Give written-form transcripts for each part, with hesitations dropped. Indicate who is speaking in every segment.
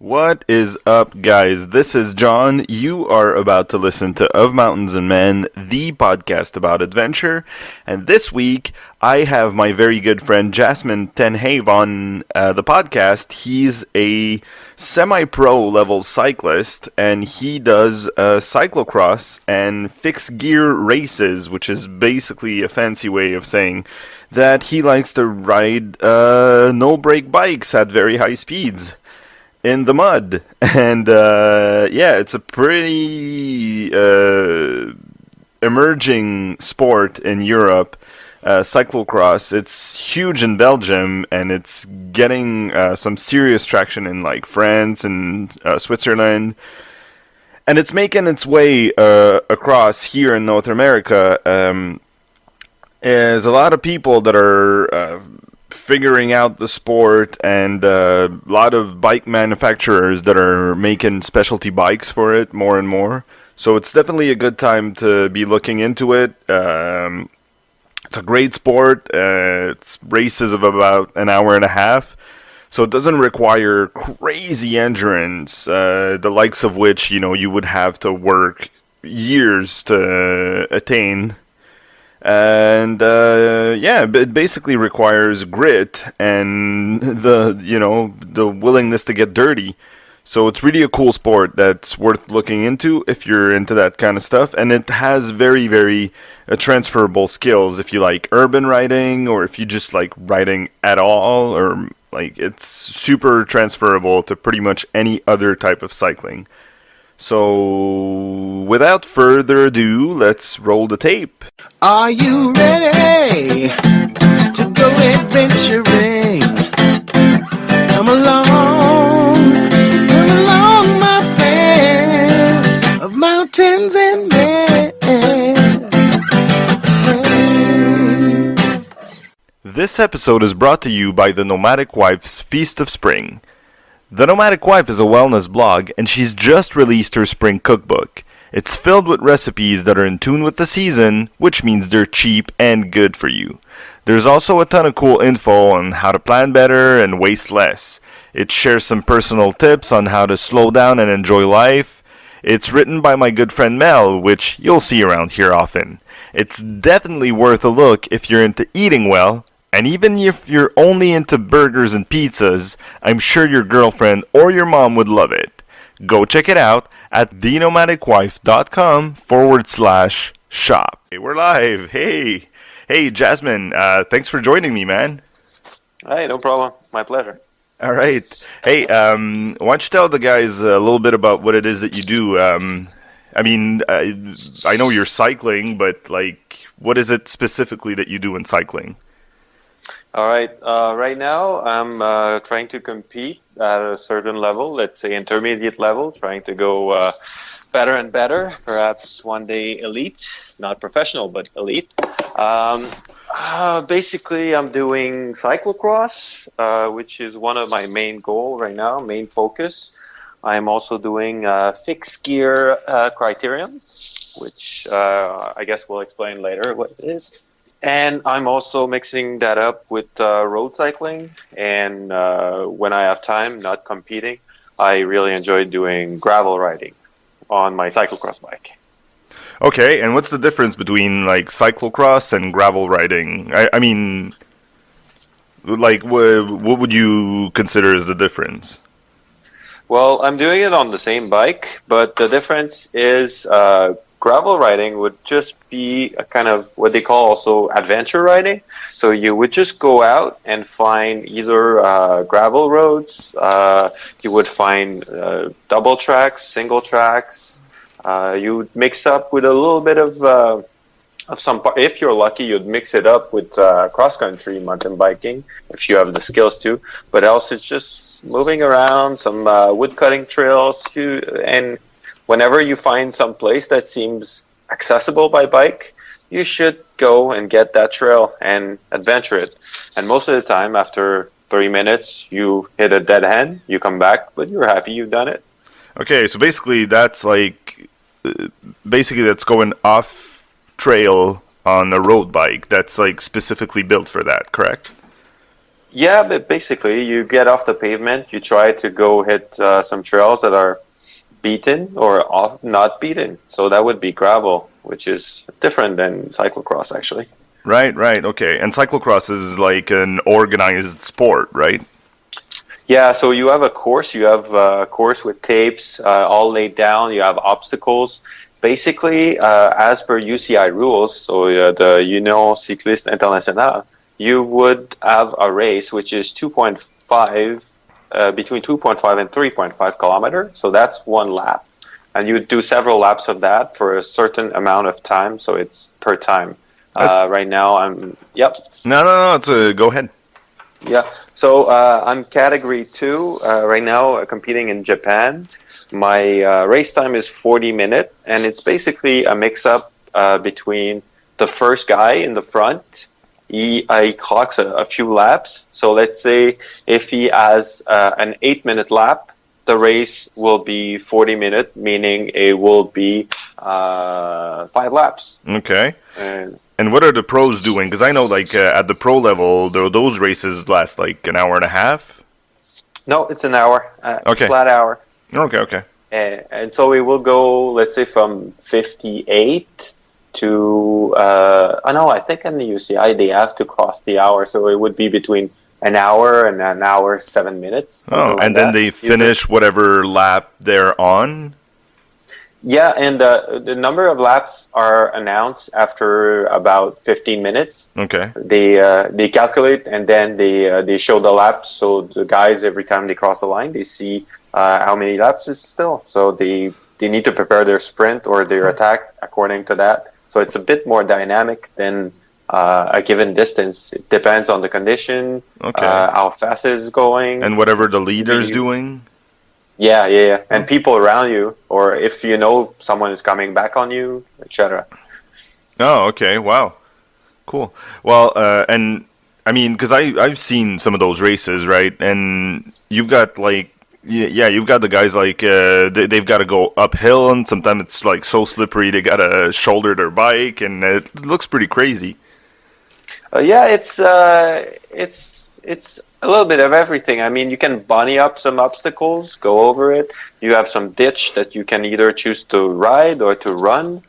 Speaker 1: What is up, guys? This is John. You are about to listen to Of Mountains and Men, the podcast about adventure. And this week, I have my very good friend Jasmin Tenhave on the podcast. He's a semi-pro level cyclist, and he does cyclocross and fixed gear races, which is basically a fancy way of saying that he likes to ride no-brake bikes at very high speeds in the mud. And it's a pretty emerging sport in Europe, cyclocross. It's huge in Belgium, and it's getting some serious traction in like France and Switzerland, and it's making its way across here in North America. There's a lot of people that are figuring out the sport, and a lot of bike manufacturers that are making specialty bikes for it more and more. So it's definitely a good time to be looking into it. It's a great sport. It's races of about an hour and a half, so it doesn't require crazy endurance, the likes of which you would have to work years to attain. And it basically requires grit and the willingness to get dirty. So it's really a cool sport that's worth looking into if you're into that kind of stuff. And it has very, very transferable skills if you like urban riding, or if you just like riding at all, or like it's super transferable to pretty much any other type of cycling. So, without further ado, let's roll the tape.
Speaker 2: Are you ready to go adventuring? Come along, my friend of mountains and men.
Speaker 1: This episode is brought to you by the Nomadic Wife's Feast of Spring. The Nomadic Wife is a wellness blog, and she's just released her spring cookbook. It's filled with recipes that are in tune with the season, which means they're cheap and good for you. There's also a ton of cool info on how to plan better and waste less. It shares some personal tips on how to slow down and enjoy life. It's written by my good friend Mel, which you'll see around here often. It's definitely worth a look if you're into eating well. And even if you're only into burgers and pizzas, I'm sure your girlfriend or your mom would love it. Go check it out at thenomadicwife.com/shop. Hey, we're live. Hey, Jasmin. Thanks for joining me, man.
Speaker 3: Hey, no problem. My pleasure.
Speaker 1: All right. Hey, why don't you tell the guys a little bit about what it is that you do? I know you're cycling, but like, what is it specifically that you do in cycling?
Speaker 3: All right. Right now, I'm trying to compete at a certain level, let's say intermediate level, trying to go better and better, perhaps one day elite, not professional, but elite. Basically, I'm doing cyclocross, which is one of my main goals right now, main focus. I'm also doing fixed gear criterion, which I guess we'll explain later what it is. And I'm also mixing that up with road cycling. And when I have time, not competing, I really enjoy doing gravel riding on my cyclocross bike.
Speaker 1: Okay, and what's the difference between like cyclocross and gravel riding? I mean, like, what would you consider as the difference?
Speaker 3: Well, I'm doing it on the same bike, but the difference is gravel riding would just be a kind of what they call also adventure riding. So you would just go out and find either gravel roads, you would find double tracks, single tracks. You would mix up with a little bit of some. If you're lucky, you'd mix it up with cross-country mountain biking if you have the skills to. But else, it's just moving around, some wood cutting trails, and whenever you find some place that seems accessible by bike, you should go and get that trail and adventure it. And most of the time, after 3 minutes, you hit a dead end, you come back, but you're happy you've done it.
Speaker 1: Okay, so basically that's going off trail on a road bike that's like specifically built for that, correct?
Speaker 3: Yeah, but basically, you get off the pavement, you try to go hit some trails that are beaten or off, not beaten. So that would be gravel, which is different than cyclocross, actually.
Speaker 1: Right, right, okay. And cyclocross is like an organized sport, right?
Speaker 3: Yeah, so you have a course. You have a course with tapes all laid down. You have obstacles. Basically, as per UCI rules, so the Union Cycliste Internationale, you would have a race which is 2.5, between 2.5 and 3.5 kilometer. So that's one lap. And you would do several laps of that for a certain amount of time. So it's per time.
Speaker 1: Uh,
Speaker 3: Right now, yep.
Speaker 1: no, no, no, go ahead.
Speaker 3: Yeah, so I'm category two right now, competing in Japan. My race time is 40 minutes, and it's basically a mix-up between the first guy in the front. He clocks a few laps. So let's say if he has an 8-minute lap, the race will be 40 minutes, meaning it will be 5 laps.
Speaker 1: Okay.
Speaker 3: And
Speaker 1: And what are the pros doing? Because I know, like, at the pro level, those races last like an hour and a half.
Speaker 3: no, it's an hour,
Speaker 1: Okay.
Speaker 3: flat hour.
Speaker 1: Okay, okay.
Speaker 3: And so it will go, let's say, from 58 to, oh no, I think in the UCI they have to cross the hour. So it would be between an hour and an hour, 7 minutes.
Speaker 1: Oh,
Speaker 3: Something like
Speaker 1: and then
Speaker 3: that,
Speaker 1: they
Speaker 3: usually.
Speaker 1: finish whatever lap they're on.
Speaker 3: Yeah, and the number of laps are announced after about 15 minutes.
Speaker 1: Okay.
Speaker 3: They calculate and then they show the laps. So the guys, every time they cross the line, they see how many laps is still. So they need to prepare their sprint or their attack according to that. So it's a bit more dynamic than a given distance. It depends on the condition,
Speaker 1: Okay.
Speaker 3: how fast it is going,
Speaker 1: And whatever the leader's doing.
Speaker 3: yeah, and people around you, or if you know someone is coming back on you, etc.
Speaker 1: Oh, okay. Wow. Cool. Well, and I mean, because I've seen some of those races, right? And you've got like, yeah, you've got the guys like they've got to go uphill, and sometimes it's like so slippery they gotta shoulder their bike, and it looks pretty crazy.
Speaker 3: Yeah, it's a little bit of everything. I mean, you can bunny up some obstacles, go over it. You have some ditch that you can either choose to ride or to run.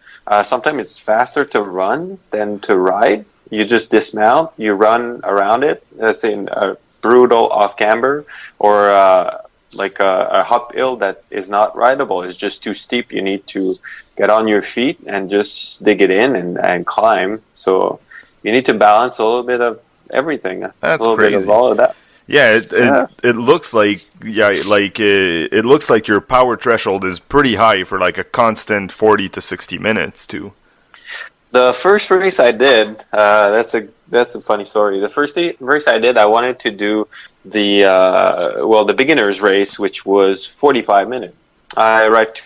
Speaker 3: Sometimes it's faster to run than to ride. You just dismount, you run around it. That's in a brutal off camber or like a uphill that is not rideable. It's just too steep. You need to get on your feet and just dig it in and climb. So you need to balance a little bit of everything, a
Speaker 1: That's
Speaker 3: little bit of
Speaker 1: crazy.
Speaker 3: all of that.
Speaker 1: Yeah,
Speaker 3: Yeah.
Speaker 1: it looks like it looks like your power threshold is pretty high for like a constant 40 to 60 minutes too.
Speaker 3: The first race I did, that's a funny story. The first race I did, I wanted to do the the beginners race, which was 45 minutes. I arrived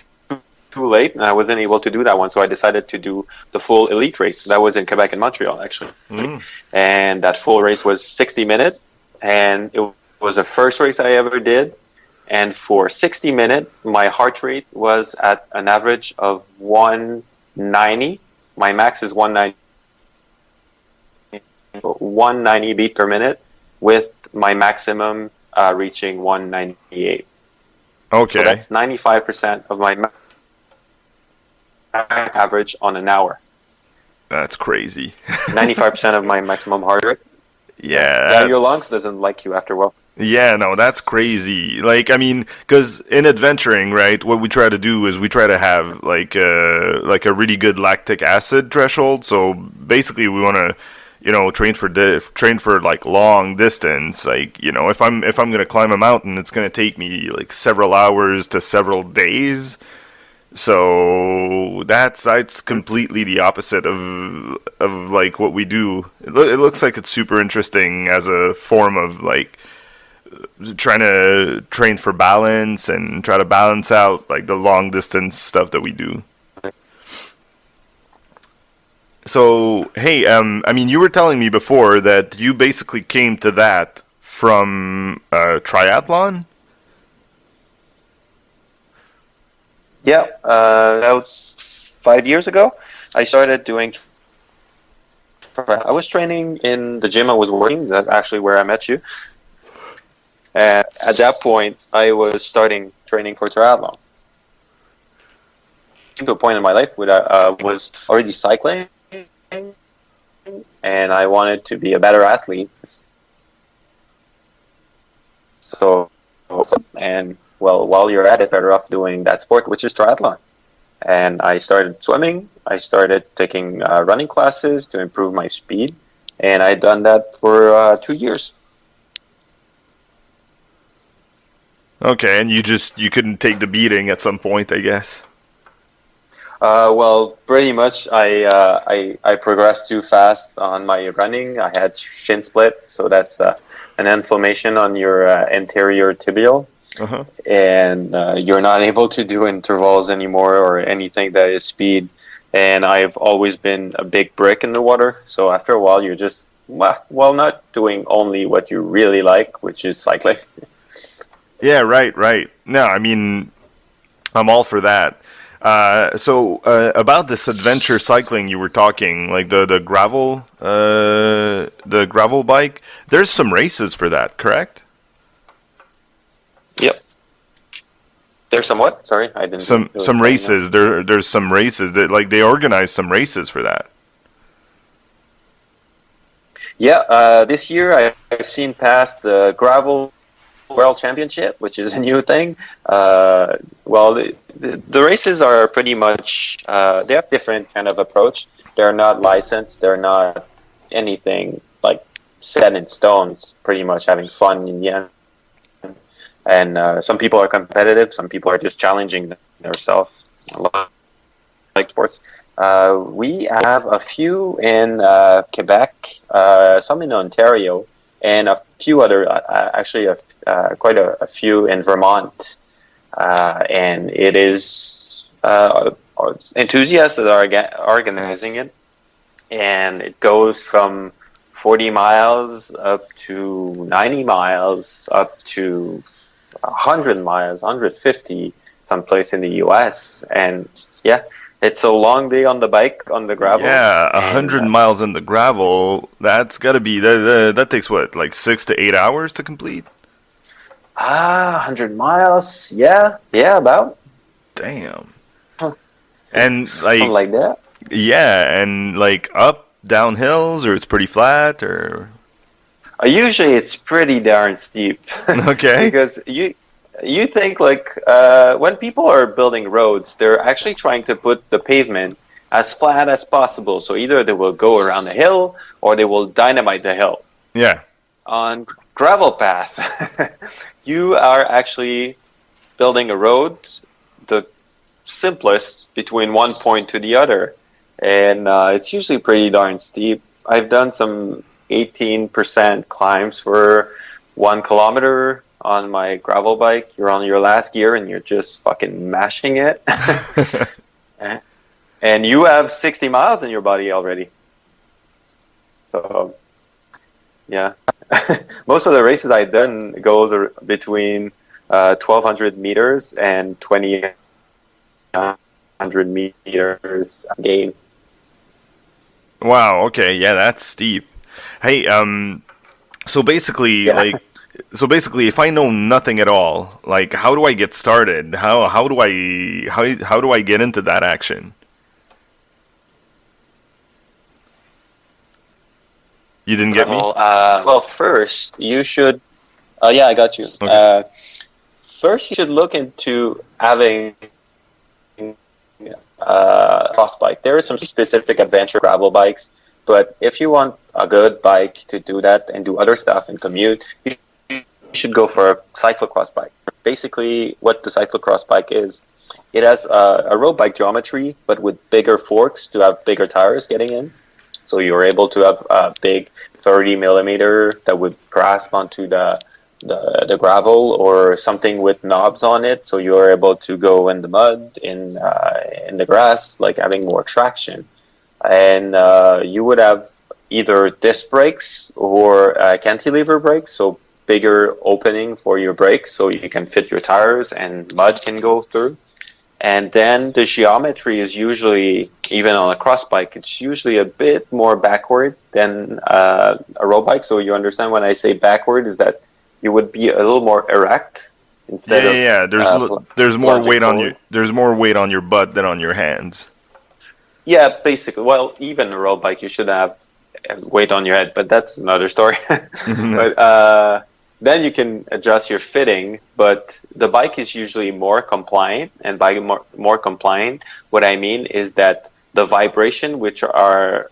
Speaker 3: too late, and I wasn't able to do that one, so I decided to do the full elite race. That was in Quebec and Montreal, actually, and that full race was 60 minutes, and it was the first race I ever did. And for 60 minutes, my heart rate was at an average of 190. My max is 190 beat per minute, with my maximum reaching 198.
Speaker 1: Okay.
Speaker 3: So that's 95% of my average on an hour.
Speaker 1: That's crazy.
Speaker 3: 95% of my maximum heart rate.
Speaker 1: Yeah.
Speaker 3: Your lungs doesn't like you after a while.
Speaker 1: Yeah, no, that's crazy. Like, I mean, because in adventuring, right, what we try to do is we try to have like a really good lactic acid threshold. So basically, we want to, train for like long distance. Like, if I'm gonna climb a mountain, it's gonna take me like several hours to several days. So that's completely the opposite of like what we do. It looks like it's super interesting as a form of like trying to train for balance and try to balance out like the long distance stuff that we do. So hey, I mean, you were telling me before that you basically came to that from triathlon.
Speaker 3: Yeah, that was 5 years ago. I started doing I was training in the gym I was working. That's actually where I met you. And at that point, I was starting training for triathlon. To a point in my life where I was already cycling, and I wanted to be a better athlete. So, and well, while you're at it, better off doing that sport, which is triathlon. And I started swimming. I started taking running classes to improve my speed, and I'd done that for 2 years.
Speaker 1: Okay, and you couldn't take the beating at some point, I guess.
Speaker 3: Well, pretty much, I progressed too fast on my running. I had shin split, so that's an inflammation on your anterior tibial,
Speaker 1: Uh-huh.
Speaker 3: and you're not able to do intervals anymore or anything that is speed. And I've always been a big brick in the water, so after a while, you're just not doing only what you really like, which is cycling.
Speaker 1: Yeah, right. No, I mean, I'm all for that. So about this adventure cycling you were talking, like the gravel bike. There's some races for that, correct?
Speaker 3: Yep. There's some what? Sorry, I didn't.
Speaker 1: Some races. There's some races that like they organize some races for that.
Speaker 3: Yeah, this year I've seen past the gravel World Championship, which is a new thing. Well, the races are pretty much they have different kind of approach. They're not licensed. They're not anything like set in stone. It's pretty much having fun in the end. And some people are competitive. Some people are just challenging themselves, like sports. We have a few in Quebec, some in Ontario, and a few other, actually quite a few in Vermont. And it is enthusiasts that are organizing it. And it goes from 40 miles up to 90 miles, up to 100 miles, 150, someplace in the U.S. And yeah, it's a long day on the bike, on the gravel.
Speaker 1: Yeah, 100 miles in the gravel. That's got to be that takes what, like 6 to 8 hours to complete?
Speaker 3: 100 miles. Yeah, about.
Speaker 1: Damn. And like
Speaker 3: something like that.
Speaker 1: Yeah, and like up down hills, or it's pretty flat, or
Speaker 3: Usually it's pretty darn steep.
Speaker 1: okay.
Speaker 3: Because you think like when people are building roads, they're actually trying to put the pavement as flat as possible. So either they will go around the hill or they will dynamite the hill.
Speaker 1: Yeah.
Speaker 3: On gravel path, you are actually building a road, the simplest between one point to the other, and it's usually pretty darn steep. I've done some 18% climbs for 1 kilometer on my gravel bike. You're on your last gear and you're just fucking mashing it. And you have 60 miles in your body already. So, yeah. Most of the races I've done goes between 1,200 meters and 2,100 meters gain.
Speaker 1: Wow, okay. Yeah, that's steep. Hey, so basically,
Speaker 3: Yeah.
Speaker 1: if I know nothing at all, like, how do I get started? How do I get into that action? You didn't get me?
Speaker 3: Well, first you should. Yeah, I got you.
Speaker 1: Okay.
Speaker 3: First, you should look into having cross bike. There are some specific adventure gravel bikes, but if you want a good bike to do that and do other stuff and commute, you should go for a cyclocross bike. Basically, what the cyclocross bike is, it has a road bike geometry, but with bigger forks to have bigger tires getting in. So you're able to have a big 30 millimeter that would grasp onto the gravel, or something with knobs on it, so you're able to go in the mud, in the grass, like having more traction. And you would have either disc brakes or cantilever brakes, so bigger opening for your brakes, so you can fit your tires and mud can go through. And then the geometry is usually, even on a cross bike, it's usually a bit more backward than a road bike. So you understand when I say backward is that you would be a little more erect instead
Speaker 1: Yeah,
Speaker 3: of
Speaker 1: yeah, yeah. There's more
Speaker 3: plunging
Speaker 1: weight on your
Speaker 3: forward.
Speaker 1: butt than on your hands.
Speaker 3: Yeah, basically. Well, even a road bike, you should have weight on your head, but that's another story. But then you can adjust your fitting, but the bike is usually more compliant. And by more compliant, what I mean is that the vibration, which are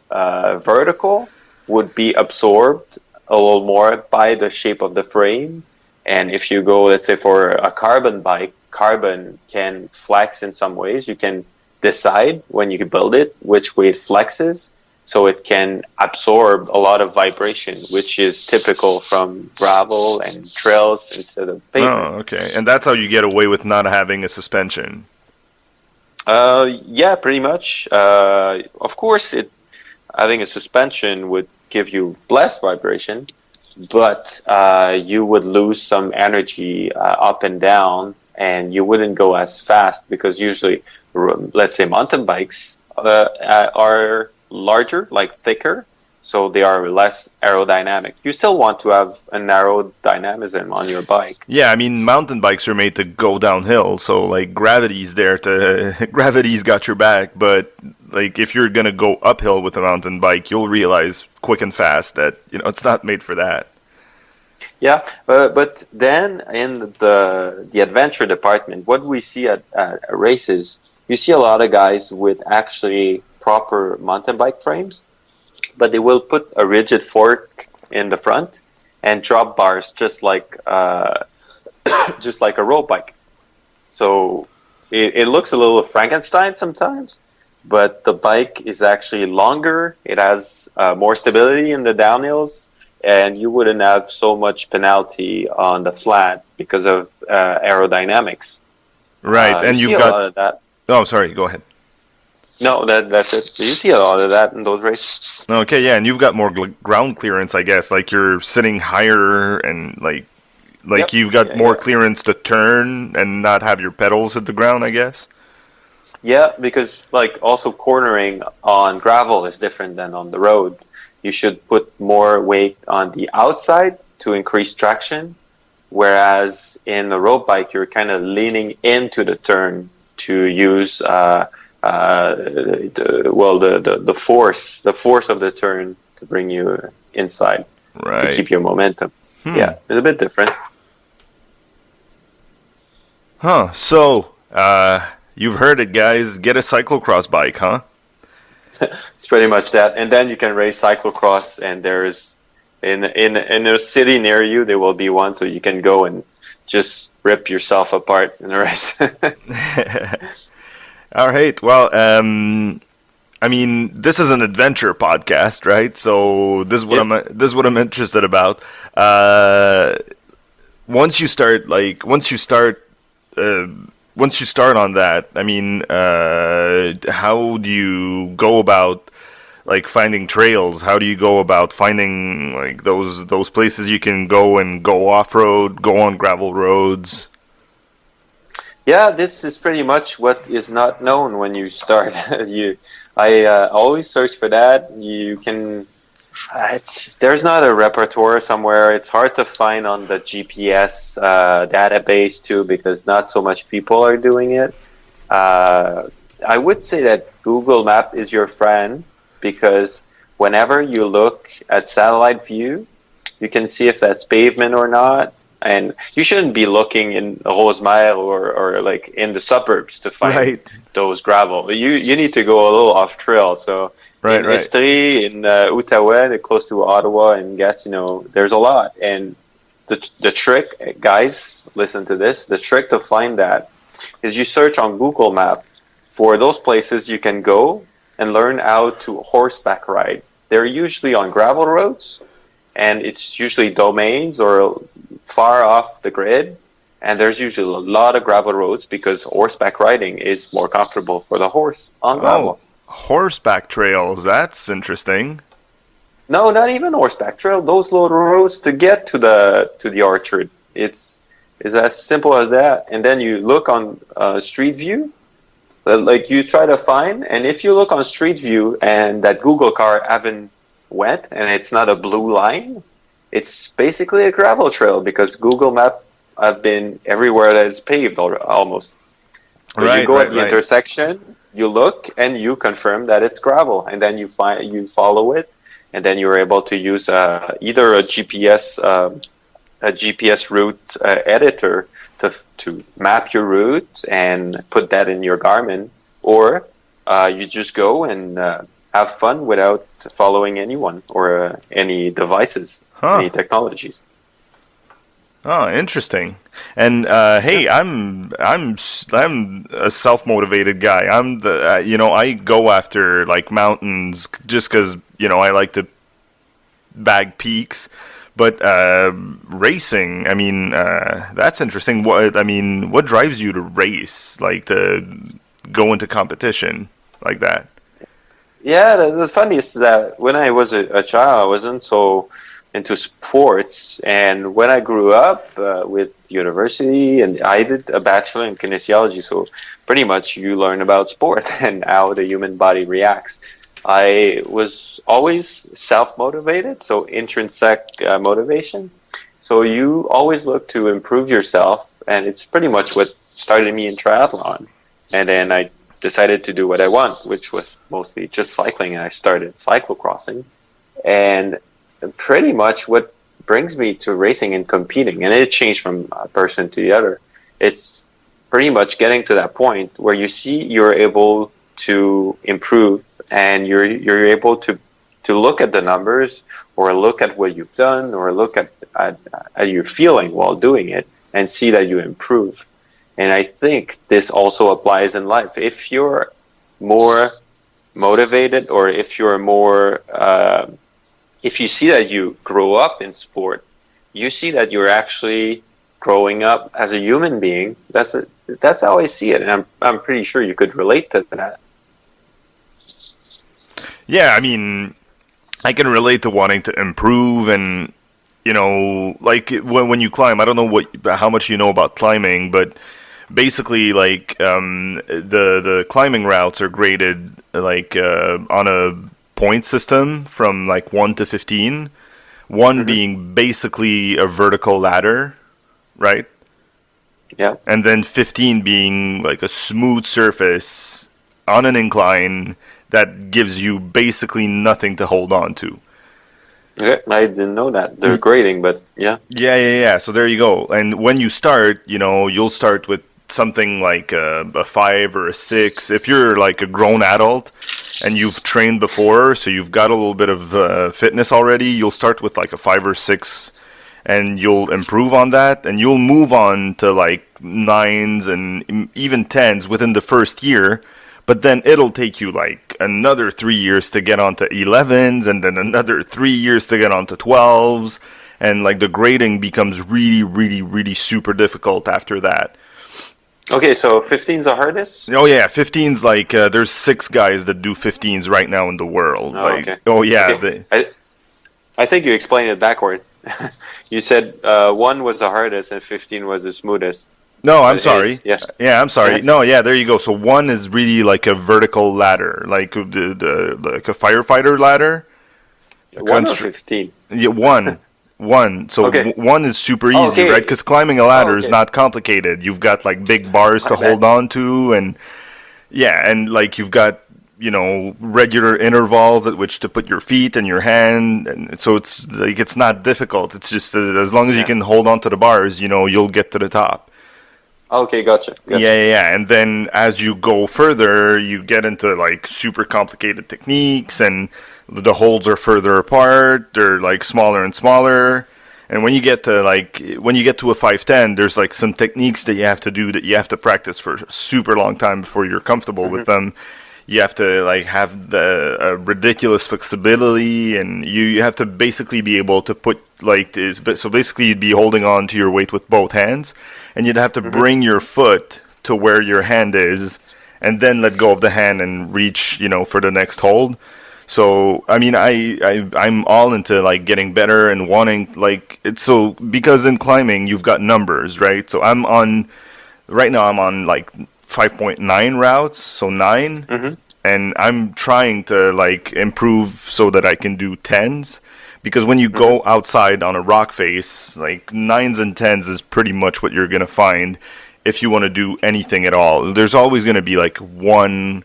Speaker 3: vertical, would be absorbed a little more by the shape of the frame. And if you go, let's say, for a carbon bike, carbon can flex in some ways. You can decide when you build it which way it flexes, so it can absorb a lot of vibration, which is typical from gravel and trails instead of pavement.
Speaker 1: Oh, okay. And that's how you get away with not having a suspension.
Speaker 3: Yeah, pretty much. Of course, having a suspension would give you less vibration, but you would lose some energy up and down, and you wouldn't go as fast because usually, let's say, mountain bikes are larger, like thicker, so they are less aerodynamic. You still want to have an aerodynamism on your bike.
Speaker 1: Yeah, I mean, mountain bikes are made to go downhill, so like gravity's there to gravity's got your back. But like if you're gonna go uphill with a mountain bike, you'll realize quick and fast that it's not made for that.
Speaker 3: Yeah, but then in the adventure department, what we see at races, you see a lot of guys with actually proper mountain bike frames, but they will put a rigid fork in the front and drop bars just like just like a road bike. So it looks a little Frankenstein sometimes, but the bike is actually longer. It has more stability in the downhills, and you wouldn't have so much penalty on the flat because of aerodynamics.
Speaker 1: Right, and
Speaker 3: you see
Speaker 1: you've
Speaker 3: a
Speaker 1: got.
Speaker 3: lot of that.
Speaker 1: Oh, sorry. Go ahead.
Speaker 3: No, that's it. You see a lot of that in those races.
Speaker 1: Okay, yeah, and you've got more ground clearance, I guess. Like you're sitting higher, and like
Speaker 3: Yep.
Speaker 1: you've got
Speaker 3: Yeah,
Speaker 1: more
Speaker 3: yeah.
Speaker 1: clearance to turn and not have your pedals hit the ground, I guess.
Speaker 3: Yeah, because like also cornering on gravel is different than on the road. You should put more weight on the outside to increase traction, whereas in a road bike you're kind of leaning into the turn to use the force of the turn to bring you inside to
Speaker 1: Right.
Speaker 3: keep your momentum. Yeah, it's a bit different.
Speaker 1: Huh. So, you've heard it, guys. Get a cyclocross bike, huh?
Speaker 3: It's pretty much that, and then you can race cyclocross. And there's in a city near you there will be one, so you can go and just rip yourself apart in a race.
Speaker 1: All right. Well, I mean, this is an adventure podcast, right? So this is what
Speaker 3: Yep.
Speaker 1: I'm interested about. Once you start, on that, I mean, how do you go about like finding trails? How do you go about finding like those places you can go and go off road, go on gravel roads?
Speaker 3: Yeah, this is pretty much what is not known when you start. I always search for that. You can. There's not a repertoire somewhere. It's hard to find on the GPS database too, because not so much people are doing it. I would say that Google Map is your friend, because whenever you look at satellite view, you can see if that's pavement or not. And you shouldn't be looking in Rosemère or like in the suburbs to find
Speaker 1: Right.
Speaker 3: those gravel. You need to go a little off trail. So
Speaker 1: Right,
Speaker 3: in
Speaker 1: right.
Speaker 3: Estrie, in Outaouais, close to Ottawa and Gatineau, there's a lot. And the trick, guys, listen to this. The trick to find that is you search on Google Map for those places you can go and learn how to horseback ride. They're usually on gravel roads, and it's usually domains or far off the grid. And there's usually a lot of gravel roads because horseback riding is more comfortable for the horse on gravel.
Speaker 1: Oh, horseback trails. That's interesting.
Speaker 3: No, not even horseback trail. Those little roads to get to the orchard. It's as simple as that. And then you look on Street View, Like you try to find, and if you look on Street View and that Google car haven't went and it's not a blue line, it's basically a gravel trail because Google Map have been everywhere that is paved almost. So you go at the intersection, you look, and you confirm that it's gravel, and then you follow it, and then you're able to use either a GPS route editor to map your route and put that in your Garmin, or you just go and have fun without following anyone or any devices, any technologies.
Speaker 1: Oh, interesting. And hey, I'm a self-motivated guy. I'm the I go after like mountains just because I like to bag peaks. But racing, I mean, that's interesting. What drives you to race, like to go into competition like that?
Speaker 3: Yeah, the funniest is that when I was a child, I wasn't so into sports, and when I grew up with university, and I did a bachelor in kinesiology, so pretty much you learn about sport and how the human body reacts. I was always self-motivated, so intrinsic motivation. So you always look to improve yourself, and it's pretty much what started me in triathlon. And then I decided to do what I want, which was mostly just cycling, and I started cyclocrossing. And pretty much what brings me to racing and competing, and it changed from a person to the other, it's pretty much getting to that point where you see you're able to improve, and you're able to look at the numbers, or look at what you've done, or look at your feeling while doing it, and see that you improve. And I think this also applies in life. If you're more motivated, or if you're more if you see that you grow up in sport, you see that you're actually growing up as a human being. That's how I see it, and I'm pretty sure you could relate to that.
Speaker 1: Yeah, I mean, I can relate to wanting to improve, and like when you climb. I don't know how much you know about climbing, but basically, like the climbing routes are graded like on a point system from like 1 to 15. 1 being basically a vertical ladder, right?
Speaker 3: Yeah.
Speaker 1: And then 15 being like a smooth surface on an incline that gives you basically nothing to hold on to.
Speaker 3: Okay, I didn't know that. They're grading, but yeah.
Speaker 1: Yeah. So there you go. And when you start, you'll start with something like a 5 or a 6. If you're like a grown adult and you've trained before, so you've got a little bit of fitness already, you'll start with like a 5 or 6, and you'll improve on that, and you'll move on to like 9s and even 10s within the first year. But then it'll take you like another 3 years to get onto 11s, and then another 3 years to get onto 12s. And like the grading becomes really, really, really super difficult after that.
Speaker 3: Okay, so 15's the hardest?
Speaker 1: Oh yeah, 15's like there's 6 guys that do 15's right now in the world.
Speaker 3: Oh,
Speaker 1: like,
Speaker 3: okay.
Speaker 1: Oh yeah.
Speaker 3: Okay. I think you explained it backward. You said 1 was the hardest and 15 was the smoothest.
Speaker 1: No, I'm sorry.
Speaker 3: Yeah,
Speaker 1: I'm sorry. No, yeah, there you go. So 1 is really like a vertical ladder, like the like a firefighter ladder.
Speaker 3: 1 or 15?
Speaker 1: Yeah, 1. 1. So
Speaker 3: Okay.
Speaker 1: 1 is super easy, right? Because climbing a ladder is not complicated. You've got like big bars to hold on to, and and like you've got regular intervals at which to put your feet and your hand, and so it's like it's not difficult. It's just as long as you can hold on to the bars, you'll get to the top.
Speaker 3: Okay, gotcha.
Speaker 1: Yeah. And then as you go further, you get into like super complicated techniques, and the holds are further apart. They're like smaller and smaller. And when you get to a 510, there's like some techniques that you have to do that you have to practice for a super long time before you're comfortable with them. You have to like have the ridiculous flexibility, and you have to basically be able to put like this. So basically, you'd be holding on to your weight with both hands, and you'd have to bring your foot to where your hand is, and then let go of the hand and reach, for the next hold. So I mean, I'm all into like getting better and wanting like it's so because in climbing you've got numbers, right? So right now I'm on like 5.9 routes, so 9.
Speaker 3: Mm-hmm.
Speaker 1: And I'm trying to like improve so that I can do 10s. Because when you go outside on a rock face, like 9s and 10s is pretty much what you're gonna find if you want to do anything at all. There's always gonna be like one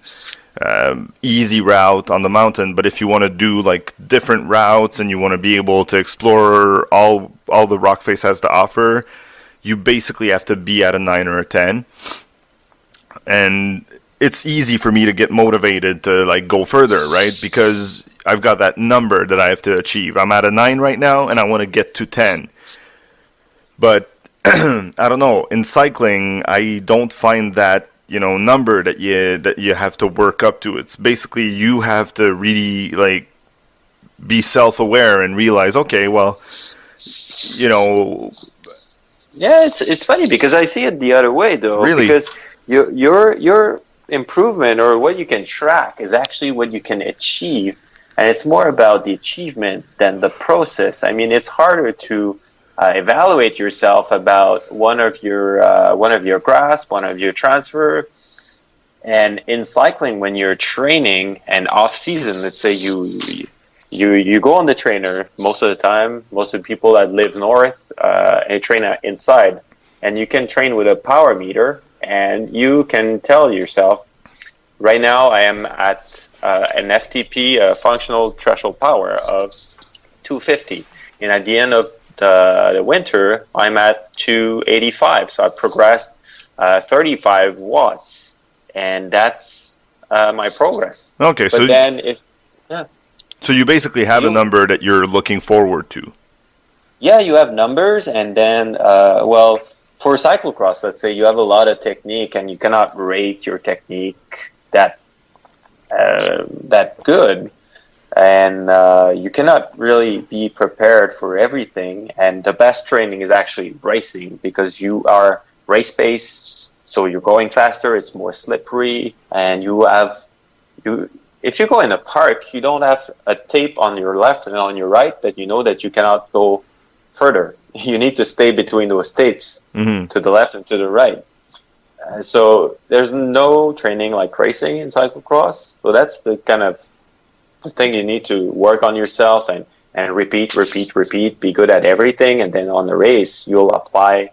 Speaker 1: easy route on the mountain, but if you want to do like different routes and you want to be able to explore all the rock face has to offer, you basically have to be at a 9 or a 10. And it's easy for me to get motivated to like go further, right? Because I've got that number that I have to achieve. I'm at a 9 right now and I want to get to 10. But I don't know, in cycling I don't find that, number that you have to work up to. It's basically you have to really like be self-aware and realize, okay, well,
Speaker 3: Yeah, it's funny because I see it the other way though.
Speaker 1: Really?
Speaker 3: Because your improvement or what you can track is actually what you can achieve, and it's more about the achievement than the process. I mean, it's harder to evaluate yourself about one of your grasp, one of your transfer. And in cycling, when you're training and off season, let's say you go on the trainer most of the time. Most of the people that live north and train inside, and you can train with a power meter, and you can tell yourself, right now I am at an FTP, functional threshold power of 250, and at the end of the winter I'm at 285. So I've progressed 35 watts, and that's my progress.
Speaker 1: Okay,
Speaker 3: but
Speaker 1: so
Speaker 3: then if yeah.
Speaker 1: So you basically have a number that you're looking forward to.
Speaker 3: Yeah, you have numbers, and then, for cyclocross, let's say you have a lot of technique, and you cannot rate your technique that good, and you cannot really be prepared for everything. And the best training is actually racing, because you are race-based, so you're going faster, it's more slippery, and if you go in a park, you don't have a tape on your left and on your right that you know that you cannot go further. You need to stay between those tapes to the left and to the right. So there's no training like racing in cyclocross. So that's the kind of the thing you need to work on yourself and repeat, be good at everything. And then on the race, you'll apply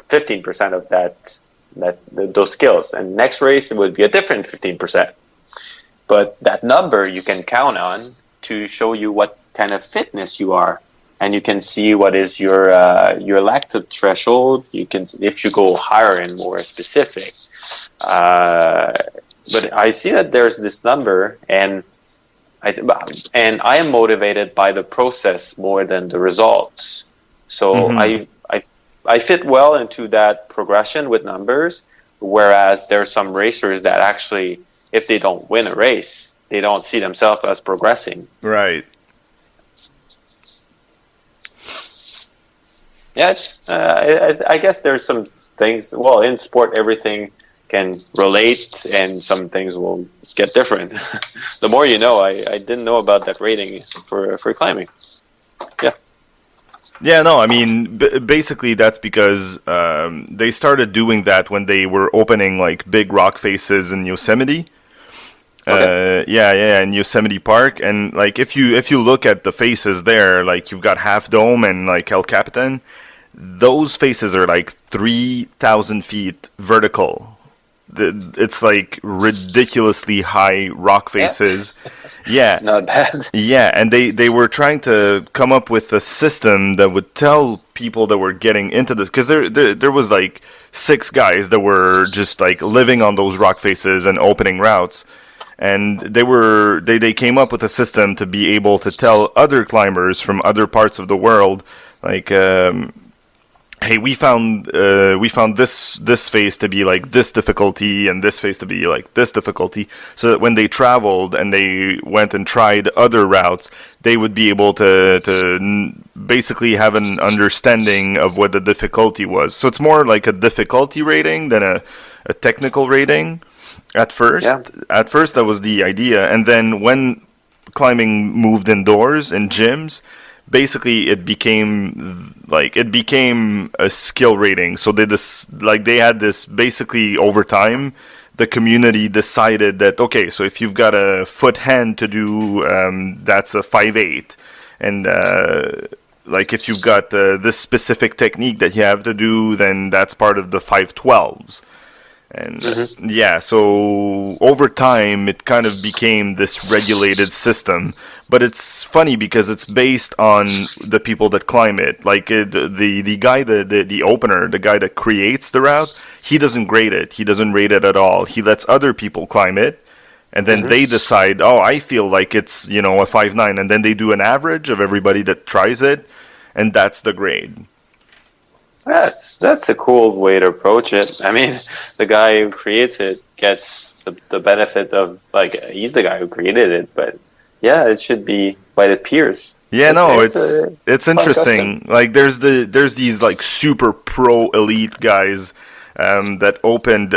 Speaker 3: 15% of those skills. And next race, it would be a different 15%. But that number you can count on to show you what kind of fitness you are, and you can see what is your lactate threshold. You can, if you go higher and more specific. But I see that there's this number, and I am motivated by the process more than the results. So I fit well into that progression with numbers, whereas there's some racers that actually, if they don't win a race, they don't see themselves as progressing.
Speaker 1: Right.
Speaker 3: Yeah, I guess there's some things. Well, in sport, everything can relate, and some things will get different. The more you know. I didn't know about that rating for climbing. Yeah.
Speaker 1: Yeah, no, I mean, basically that's because they started doing that when they were opening like big rock faces in Yosemite. Okay. In Yosemite Park, and like if you look at the faces there, like you've got Half Dome and like El Capitan, those faces are like 3,000 feet vertical. It's like ridiculously high rock faces. Yeah.
Speaker 3: Not bad.
Speaker 1: Yeah, and they were trying to come up with a system that would tell people that were getting into this, because there was like 6 guys that were just like living on those rock faces and opening routes. And they came up with a system to be able to tell other climbers from other parts of the world, like, hey, we found this face to be like this difficulty and this face to be like this difficulty, so that when they traveled and they went and tried other routes, they would be able to basically have an understanding of what the difficulty was. So it's more like a difficulty rating than a technical rating. At first, that was the idea, and then when climbing moved indoors in gyms, basically it became a skill rating. So they had this basically over time. The community decided that okay, so if you've got a foot hand to do, that's a 5/8, and like if you've got this specific technique that you have to do, then that's part of the 5/12s. And yeah, so over time it kind of became this regulated system. But it's funny because it's based on the people that climb it. Like the guy, the opener, the guy that creates the route, he doesn't grade it. He doesn't rate it at all. He lets other people climb it, and then they decide, oh, I feel like it's a 5/9, and then they do an average of everybody that tries it, and that's the grade.
Speaker 3: That's a cool way to approach it. I mean, the guy who creates it gets the benefit of, like, he's the guy who created it, but yeah, it should be by the peers.
Speaker 1: Yeah, it's
Speaker 3: fun
Speaker 1: interesting.
Speaker 3: custom.
Speaker 1: Like there's these like super pro elite guys that opened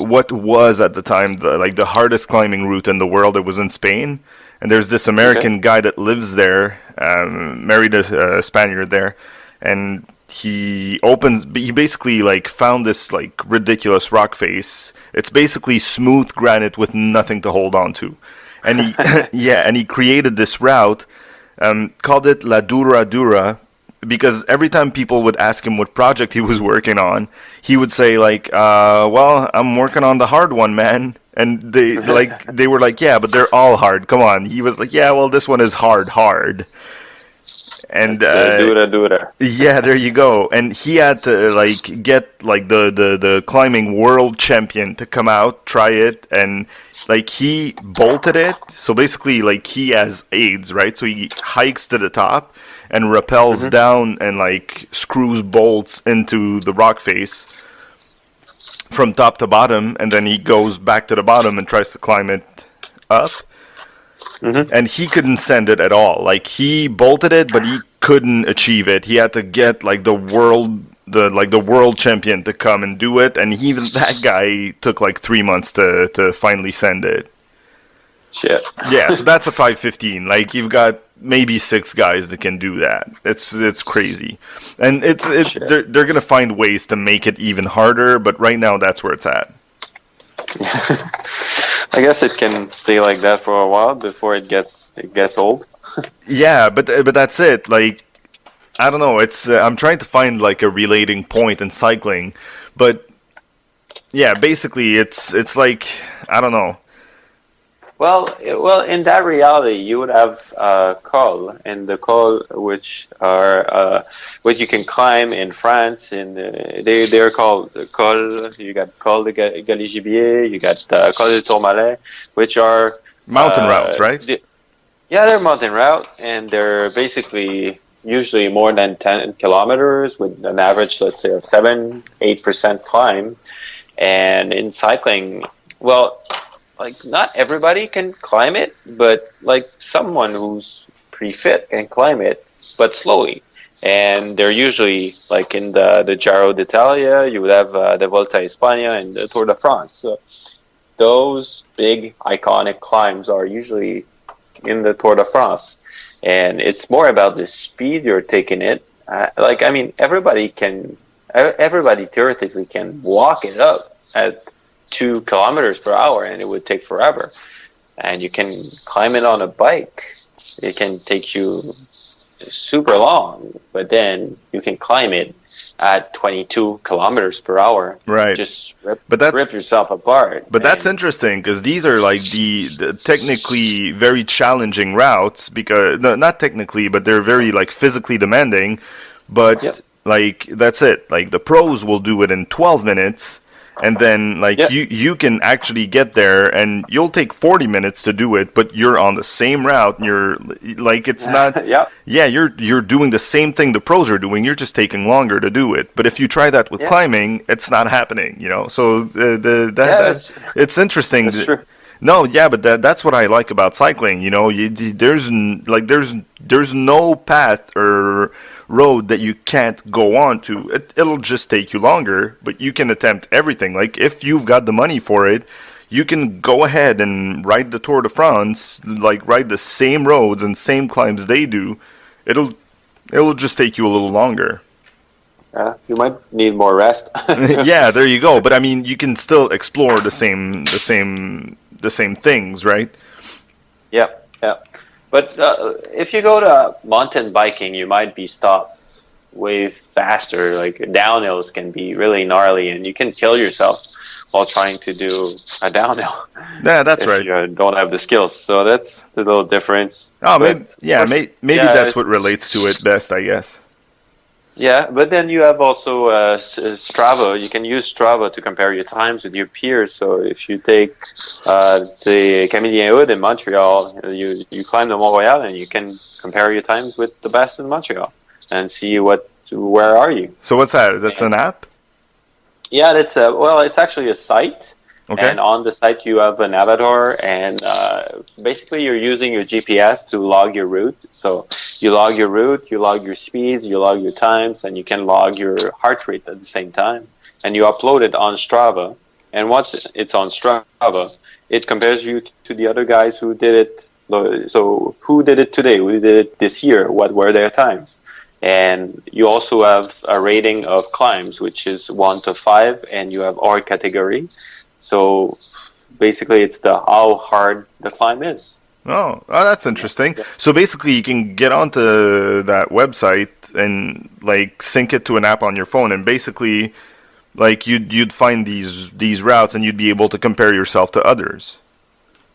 Speaker 1: what was at the time the hardest climbing route in the world. It was in Spain, and there's this American guy that lives there, married a Spaniard there, and he basically like found this like ridiculous rock face. It's basically smooth granite with nothing to hold on to. And he and he created this route, called it La Dura Dura, because every time people would ask him what project he was working on, he would say like, well, I'm working on the hard one, man. And they were like, yeah, but they're all hard. Come on. He was like, yeah, well, this one is hard. And
Speaker 3: Dura.
Speaker 1: yeah, there you go. And he had to like get like the climbing world champion to come out, try it, and like he bolted it. So basically, like he has AIDS, right? So he hikes to the top and rappels down and like screws bolts into the rock face from top to bottom, and then he goes back to the bottom and tries to climb it up. And he couldn't send it at all. Like he bolted it, but he couldn't achieve it. He had to get like the world champion to come and do it, and even that guy took like 3 months to finally send it.
Speaker 3: Shit.
Speaker 1: Yeah, so that's a 5/15. Like you've got maybe 6 guys that can do that. It's crazy, and they're gonna find ways to make it even harder. But right now, that's where it's at.
Speaker 3: I guess it can stay like that for a while before it gets old.
Speaker 1: Yeah, but that's it. Like I don't know. It's I'm trying to find like a relating point in cycling, but yeah, basically it's like I don't know.
Speaker 3: Well, in that reality, you would have col, and the col, which are what you can climb in France, and they're called col. You got col de Galigibier, you got col de Tourmalet, which are
Speaker 1: Mountain routes, right?
Speaker 3: They're mountain route, and they're basically usually more than 10 kilometers with an average, let's say, of 7-8% climb. And in cycling, well, like not everybody can climb it, but like someone who's pretty fit can climb it, but slowly. And they're usually like in the Giro d'Italia, you would have the Volta a España and the Tour de France. So those big iconic climbs are usually in the Tour de France, and it's more about the speed you're taking it. Like I mean, everybody theoretically can walk it up at 2 kilometers per hour, and it would take forever. And you can climb it on a bike. It can take you super long, but then you can climb it at 22 kilometers per hour.
Speaker 1: Right.
Speaker 3: Just rip yourself apart.
Speaker 1: But that's interesting because these are like the technically very challenging routes because no, not technically, but they're very like physically demanding. But like that's it. Like the pros will do it in 12 minutes. And then, like, you can actually get there, and you'll take 40 minutes to do it, but you're on the same route, and you're, like, it's not... you're doing the same thing the pros are doing, you're just taking longer to do it. But if you try that with climbing, it's not happening, you know? So, it's interesting.
Speaker 3: That's true.
Speaker 1: No, yeah, but that's what I like about cycling, you know? There's no path or road that you can't go on to. It'll just take you longer, but you can attempt everything. Like if you've got the money for it, you can go ahead and ride the Tour de France, like ride the same roads and same climbs they do, It'll it'll just take you a little longer.
Speaker 3: You might need more rest.
Speaker 1: Yeah, there you go. But I mean, you can still explore the same things, right?
Speaker 3: Yep, yep. But if you go to mountain biking, you might be stopped way faster. Like downhills can be really gnarly, and you can kill yourself while trying to do a downhill
Speaker 1: Yeah, that's
Speaker 3: if
Speaker 1: right.
Speaker 3: you don't have the skills. So that's the little difference.
Speaker 1: Oh,
Speaker 3: But
Speaker 1: maybe
Speaker 3: of
Speaker 1: yeah,
Speaker 3: course,
Speaker 1: maybe
Speaker 3: yeah,
Speaker 1: that's what relates to it best, I guess.
Speaker 3: yeah. But then you have also Strava. You can use Strava to compare your times with your peers. So if you take, say, Camille Hood in Montreal, you climb the Mont Royal and you can compare your times with the best in Montreal and see where are you.
Speaker 1: So what's that? That's an
Speaker 3: And
Speaker 1: app?
Speaker 3: yeah, it's actually a site.
Speaker 1: Okay.
Speaker 3: And on the site, you have an avatar, and basically, you're using your GPS to log your route. So you log your route, you log your speeds, you log your times, and you can log your heart rate at the same time. And you upload it on Strava. And once it's on Strava, it compares you to the other guys who did it. So who did it today? Who did it this year? What were their times? And you also have a rating of climbs, which is 1 to 5, and you have our category. So basically, it's the how hard the climb is.
Speaker 1: Oh, that's interesting. So basically, you can get onto that website and like sync it to an app on your phone, and basically, like you'd find these routes, and you'd be able to compare yourself to others.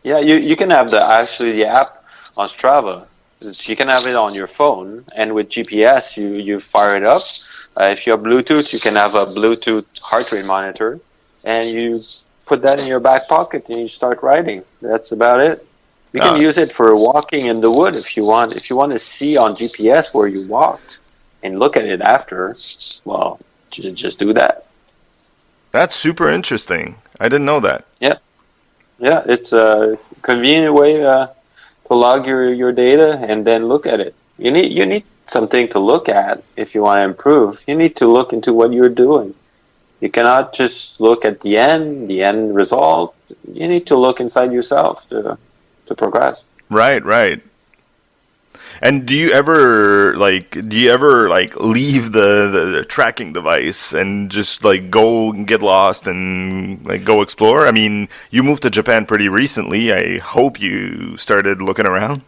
Speaker 3: Yeah, you can have the app on Strava. You can have it on your phone, and with GPS, you fire it up. If you have Bluetooth, you can have a Bluetooth heart rate monitor, and you put that in your back pocket and you start riding. That's about it. You can
Speaker 1: Ah,
Speaker 3: use it for walking in the wood if you want. If you want to see on GPS where you walked and look at it after, well, just do that.
Speaker 1: that's super interesting. I didn't know that.
Speaker 3: Yeah, yeah. It's a convenient way to log your data and then look at it. You need something to look at if you want to improve. You need to look into what you're doing. You cannot just look at the end result. You need to look inside yourself to progress.
Speaker 1: Right, right. And do you ever like leave the tracking device and just like go and get lost and like go explore? I mean, you moved to Japan pretty recently. I hope you started looking around.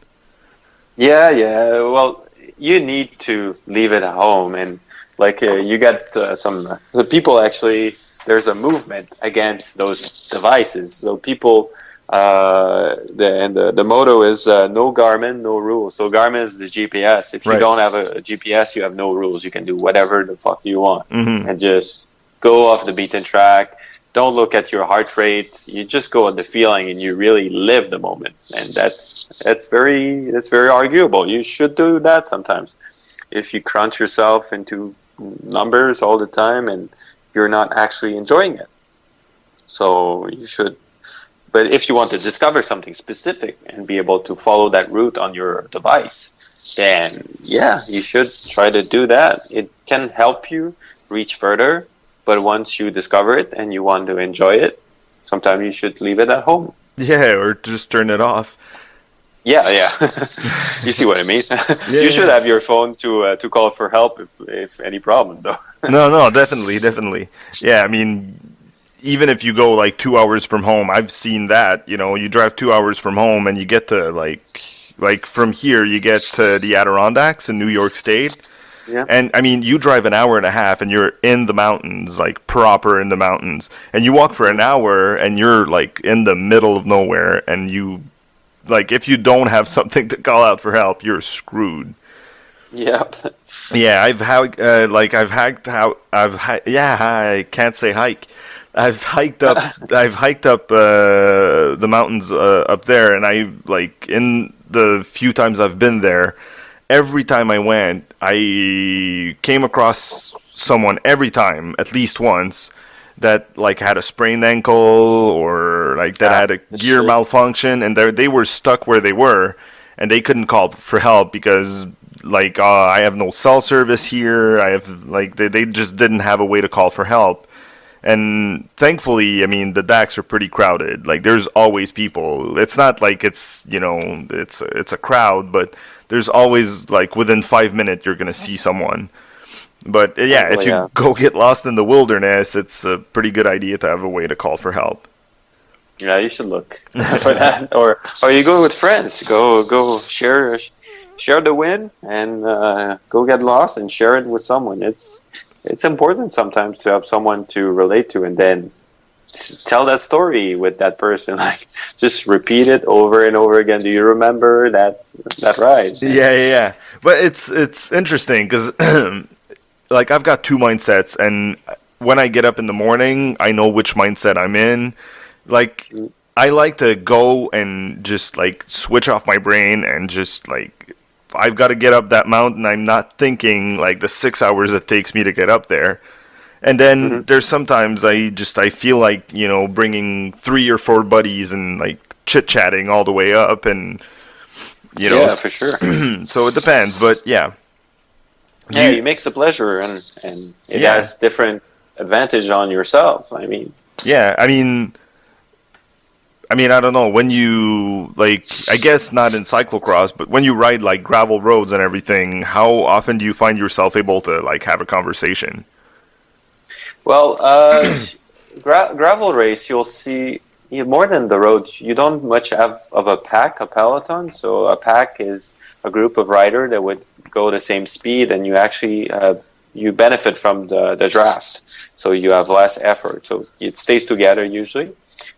Speaker 3: Yeah, yeah. Well, you need to leave it at home, and like you got the people actually. There's a movement against those devices. So people, the motto is no Garmin, no rules. So Garmin is the GPS. If you
Speaker 1: Right.
Speaker 3: don't have a GPS, you have no rules. You can do whatever the fuck you want,
Speaker 1: Mm-hmm.
Speaker 3: and just go off the beaten track. Don't look at your heart rate. You just go on the feeling, and you really live the moment. And that's very arguable. You should do that sometimes. If you crunch yourself into numbers all the time and you're not actually enjoying it. So you should. But if you want to discover something specific and be able to follow that route on your device, then yeah, you should try to do that. It can help you reach further, but once you discover it and you want to enjoy it, sometimes you should leave it at home.
Speaker 1: Yeah, or just turn it off.
Speaker 3: Yeah, yeah. You see what I mean?
Speaker 1: Yeah,
Speaker 3: You should
Speaker 1: yeah.
Speaker 3: have your phone to call for help if any problem, though.
Speaker 1: No, no, definitely, definitely. Yeah, I mean, even if you go like 2 hours from home, I've seen that. You know, you drive 2 hours from home and you get to like from here you get to the Adirondacks in New York State.
Speaker 3: Yeah.
Speaker 1: And I mean, you drive an hour and a half and you're in the mountains, like proper in the mountains. And you walk for an hour and you're like in the middle of nowhere and you like if you don't have something to call out for help, you're screwed.
Speaker 3: Yeah.
Speaker 1: Yeah, I've hiked out yeah, I can't say hike. I've hiked up the mountains up there, and I like in the few times I've been there, every time I went, I came across someone every time, at least once, that like had a sprained ankle or like that had a gear
Speaker 3: Shit.
Speaker 1: malfunction, and they were stuck where they were, and they couldn't call for help because like I have no cell service here. I have like they just didn't have a way to call for help. And thankfully, I mean, the decks are pretty crowded. Like, there's always people. It's not like it's, it's a crowd, but there's always, like, within 5 minutes, you're gonna see someone. But yeah, if
Speaker 3: Well, yeah.
Speaker 1: you go get lost in the wilderness, it's a pretty good idea to have a way to call for help.
Speaker 3: Yeah, you should look for that, or you go with friends. Go share the win and go get lost and share it with someone. It's important sometimes to have someone to relate to, and then tell that story with that person. Like, just repeat it over and over again. Do you remember that ride?
Speaker 1: Yeah. But it's interesting because like I've got two mindsets, and when I get up in the morning, I know which mindset I'm in. Like, I like to go and just like switch off my brain and just like I've got to get up that mountain. I'm not thinking like the 6 hours it takes me to get up there. And then there's sometimes I feel like, bringing 3 or 4 buddies and like chit chatting all the way up, and
Speaker 3: Yeah, for sure.
Speaker 1: so it depends, but yeah.
Speaker 3: Yeah, it makes a pleasure, and it
Speaker 1: Yeah.
Speaker 3: has different advantage on yourself. I mean,
Speaker 1: Yeah, I don't know, when you, like, I guess not in cyclocross, but when you ride, like, gravel roads and everything, how often do you find yourself able to, like, have a conversation?
Speaker 3: well, gravel race, you'll see more than the roads. You don't much have of a pack, a peloton. So a pack is a group of riders that would go the same speed, and you actually you benefit from the draft. So you have less effort. So it stays together usually.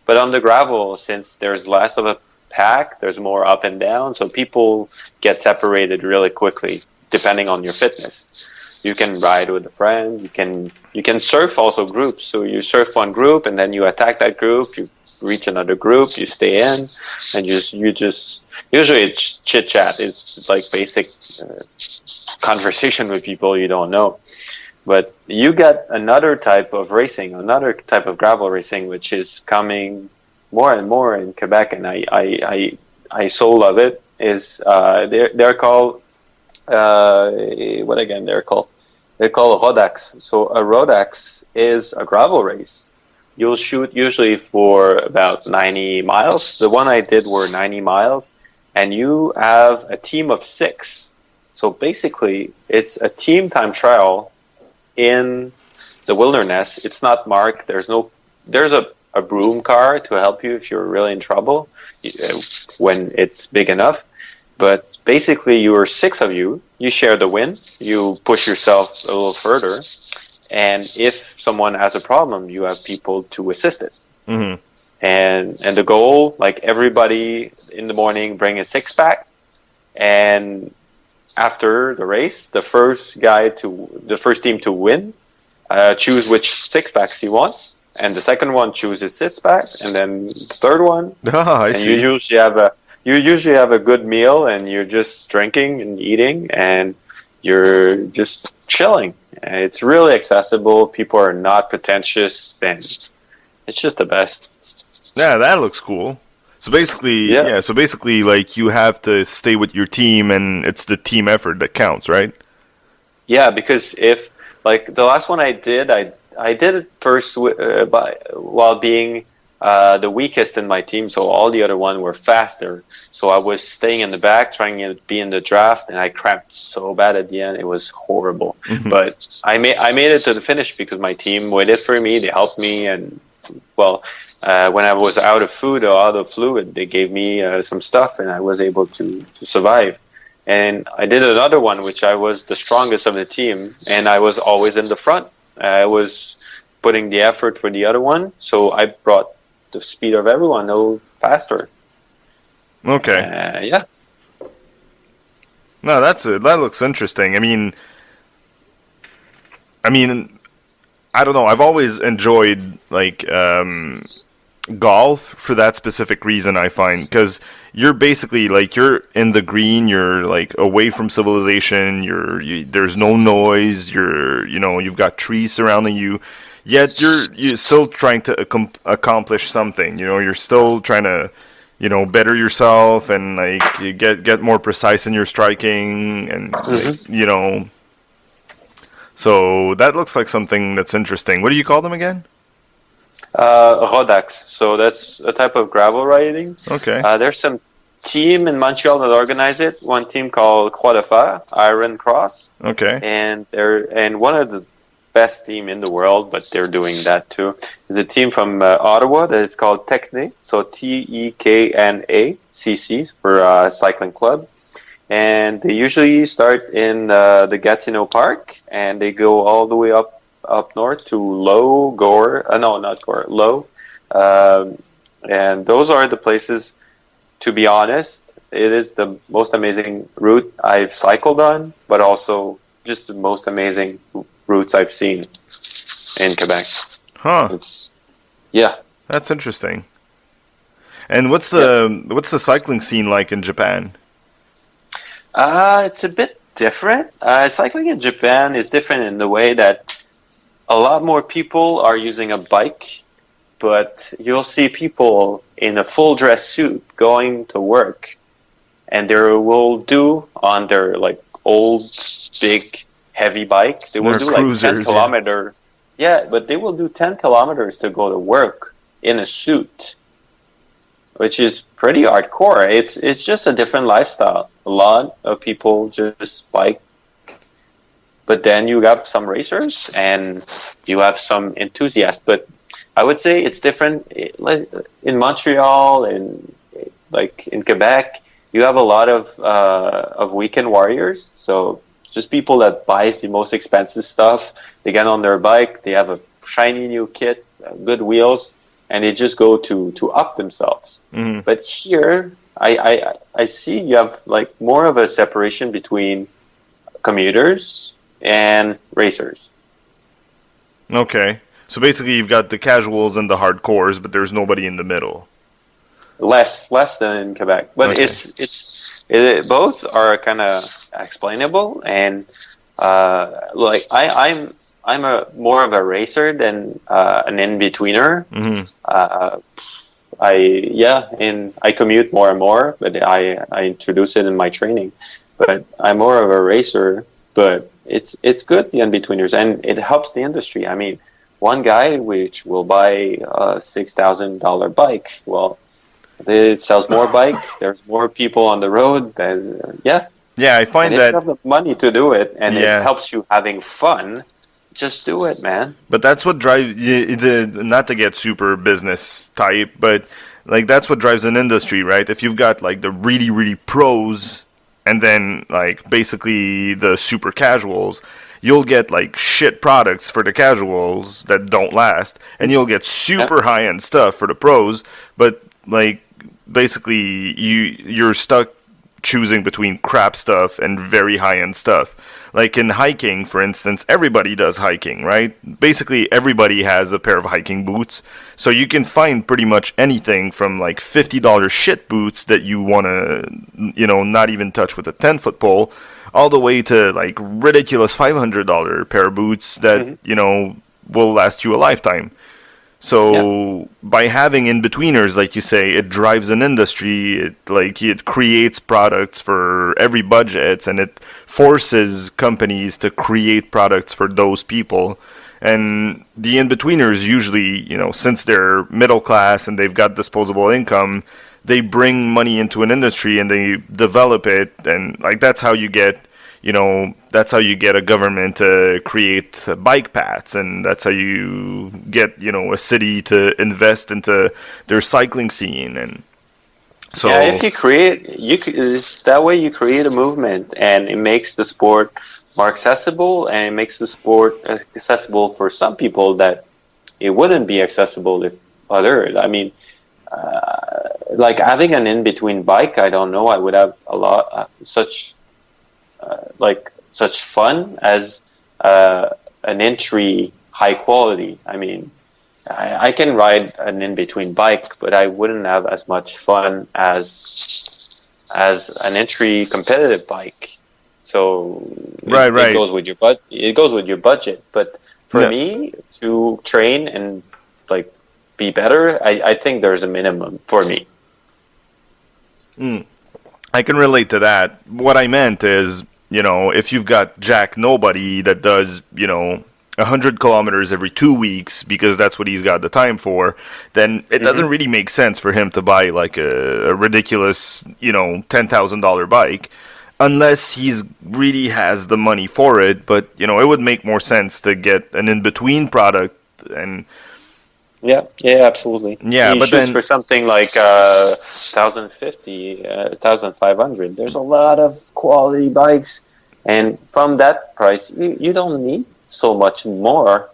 Speaker 3: But on the gravel, since there's less of a pack, there's more up and down. So people get separated really quickly, depending on your fitness. You can ride with a friend. You can surf also groups. So you surf one group, and then you attack that group. You reach another group. You stay in, and you just usually it's chit chat. It's like basic conversation with people you don't know. But you get another type of racing, another type of gravel racing, which is coming more and more in Quebec, and I so love it. Is they're called what again? They're called Rodax. So a Rodax is a gravel race. You'll shoot usually for about 90 miles. The one I did were 90 miles, and you have a team of 6. So basically, it's a team time trial in the wilderness. It's not marked. There's a broom car to help you if you're really in trouble when it's big enough. But basically, you are 6 of you. You share the win. You push yourself a little further, and if someone has a problem, you have people to assist it.
Speaker 1: Mm-hmm.
Speaker 3: And the goal, like, everybody in the morning bring a 6-pack, and after the race, the first team to win choose which 6-packs he wants, and the second one chooses 6-pack, and then the third one.
Speaker 1: Ah, I
Speaker 3: And
Speaker 1: see.
Speaker 3: you usually have a good meal, and you're just drinking and eating, and you're just chilling. And it's really accessible. People are not pretentious, and it's just the best.
Speaker 1: Yeah, that looks cool. So basically,
Speaker 3: Yeah.
Speaker 1: so basically, like, you have to stay with your team, and it's the team effort that counts, right?
Speaker 3: Yeah, because if, like, the last one I did it first while being the weakest in my team, so all the other ones were faster. So I was staying in the back, trying to be in the draft, and I cramped so bad at the end. It was horrible. But I made it to the finish because my team waited for me. They helped me, and well, when I was out of food or out of fluid, they gave me some stuff, and I was able to survive. And I did another one, which I was the strongest of the team, and I was always in the front. I was putting the effort for the other one, so I brought the speed of everyone a little faster.
Speaker 1: Okay.
Speaker 3: Yeah.
Speaker 1: No, that looks interesting. I mean, I don't know. I've always enjoyed, like, golf for that specific reason. I find, because you're basically, like, you're in the green. You're, like, away from civilization. There's no noise. You've got trees surrounding you. Yet you're still trying to accomplish something. You're still trying to, better yourself, and, like, you get more precise in your striking, and like, so that looks like something that's interesting. What do you call them again?
Speaker 3: Rodax. So that's a type of gravel riding.
Speaker 1: Okay.
Speaker 3: There's some team in Montreal that organize it. One team called Croix de Fer, Iron Cross,
Speaker 1: Okay.
Speaker 3: and one of the best team in the world, but they're doing that too. Is a team from Ottawa that is called Tekne, so TEKNA for cycling club, and they usually start in the Gatineau Park, and they go all the way up north to Low, Gore, no, not Gore, Low, and those are the places. To be honest, it is the most amazing route I've cycled on, but also just the most amazing routes I've seen in Quebec.
Speaker 1: Huh.
Speaker 3: It's yeah.
Speaker 1: That's interesting. And what's the cycling scene like in Japan?
Speaker 3: It's a bit different. Cycling in Japan is different in the way that a lot more people are using a bike, but you'll see people in a full dress suit going to work, and they will do on their like old big heavy bike. They will
Speaker 1: They're
Speaker 3: do like 10
Speaker 1: cruisers,
Speaker 3: kilometers. Yeah, but they will do 10 kilometers to go to work in a suit, which is pretty hardcore. It's just a different lifestyle. A lot of people just bike, but then you have some racers and you have some enthusiasts. But I would say it's different in Montreal and like in Quebec. You have a lot of weekend warriors. So just people that buys the most expensive stuff. They get on their bike. They have a shiny new kit, good wheels, and they just go to up themselves.
Speaker 1: Mm-hmm.
Speaker 3: But here, I see you have like more of a separation between commuters and racers.
Speaker 1: Okay. So basically you've got the casuals and the hardcores, but there's nobody in the middle.
Speaker 3: Less than in Quebec, but
Speaker 1: Okay.
Speaker 3: both are kind of explainable, and like I'm a more of a racer than an in-betweener.
Speaker 1: Mm-hmm.
Speaker 3: I commute more and more, but I introduce it in my training. But I'm more of a racer, but it's good, the in-betweeners, and it helps the industry. I mean, one guy which will buy a $6,000 bike, well, it sells more bikes. There's more people on the road.
Speaker 1: Yeah, I find
Speaker 3: and if
Speaker 1: that.
Speaker 3: you have the money to do it, and
Speaker 1: Yeah.
Speaker 3: it helps you having fun, just do it, man.
Speaker 1: But that's what drives not to get super business type, but like that's what drives an industry, right? If you've got like the really really pros and then like basically the super casuals, you'll get like shit products for the casuals that don't last, and you'll get super high end stuff for the pros, but like basically you're stuck choosing between crap stuff and very high end stuff. Like in hiking, for instance, everybody does hiking, right? Basically, everybody has a pair of hiking boots. So you can find pretty much anything from like $50 shit boots that you want to, not even touch with a 10-foot pole, all the way to like ridiculous $500 pair of boots that, will last you a lifetime. So by having in-betweeners, like you say, it drives an industry. It creates products for every budget, and it forces companies to create products for those people. And the in-betweeners usually, since they're middle class and they've got disposable income, they bring money into an industry and they develop it, and like that's how you get a government to create bike paths, and that's how you get, a city to invest into their cycling scene. And so
Speaker 3: if you that way you create a movement, and it makes the sport more accessible, and it makes the sport accessible for some people that it wouldn't be accessible if others. I mean, like having an in-between bike, I don't know, I would have a lot such fun as an entry high quality. I mean, I can ride an in-between bike, but I wouldn't have as much fun as an entry competitive bike. So it goes with your budget. But for me to train and like be better, I think there's a minimum for me.
Speaker 1: I can relate to that. What I meant is, if you've got Jack Nobody that does, 100 kilometers every 2 weeks because that's what he's got the time for, then it doesn't really make sense for him to buy like a ridiculous, $10,000 bike unless he's really has the money for it. But, it would make more sense to get an in-between product and
Speaker 3: Yeah, absolutely.
Speaker 1: Yeah,
Speaker 3: he
Speaker 1: but
Speaker 3: shoots
Speaker 1: then
Speaker 3: for something like 1,050, 1,500. There's a lot of quality bikes, and from that price, you don't need so much more.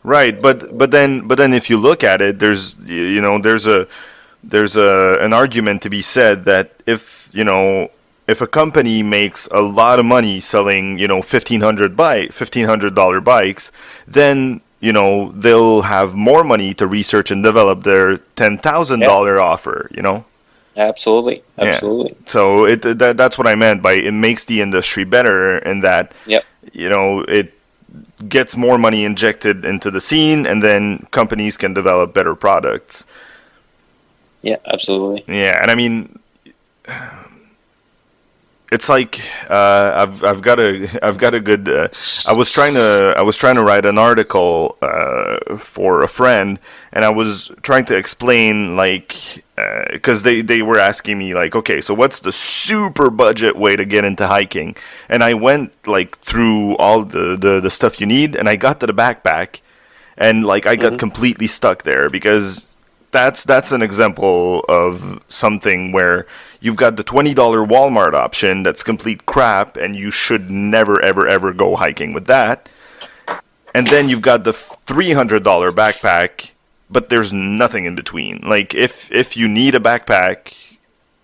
Speaker 1: right, but then if you look at it, there's an argument to be said that if a company makes a lot of money selling $1,500 bikes, then they'll have more money to research and develop their $10,000 offer.
Speaker 3: Absolutely.
Speaker 1: Yeah. So that's what I meant by it makes the industry better in that
Speaker 3: Yep.
Speaker 1: it gets more money injected into the scene, and then companies can develop better products.
Speaker 3: Yeah, absolutely.
Speaker 1: Yeah, and I mean, it's like I've got a good. I was trying to write an article for a friend, and I was trying to explain because they were asking me like, okay, so what's the super budget way to get into hiking? And I went through all the stuff you need, and I got to the backpack, and I got completely stuck there because that's an example of something where you've got the $20 Walmart option that's complete crap, and you should never, ever, ever go hiking with that. And then you've got the $300 backpack, but there's nothing in between. If you need a backpack,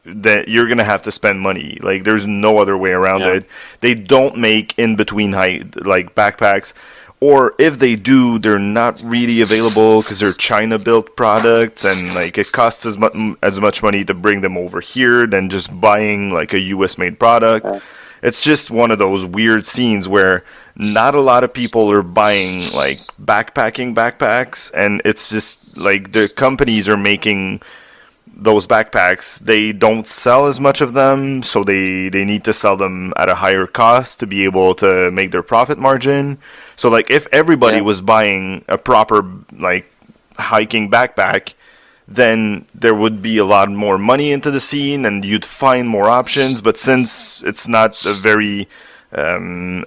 Speaker 1: then you're going to have to spend money. There's no other way around it. They don't make in-between backpacks. Or if they do, they're not really available because they're China-built products, and it costs as much money to bring them over here than just buying a U.S.-made product. It's just one of those weird scenes where not a lot of people are buying backpacking backpacks, and it's just the companies are making those backpacks. They don't sell as much of them, so they need to sell them at a higher cost to be able to make their profit margin. So if everybody was buying a proper hiking backpack, then there would be a lot more money into the scene and you'd find more options. But since it's not a very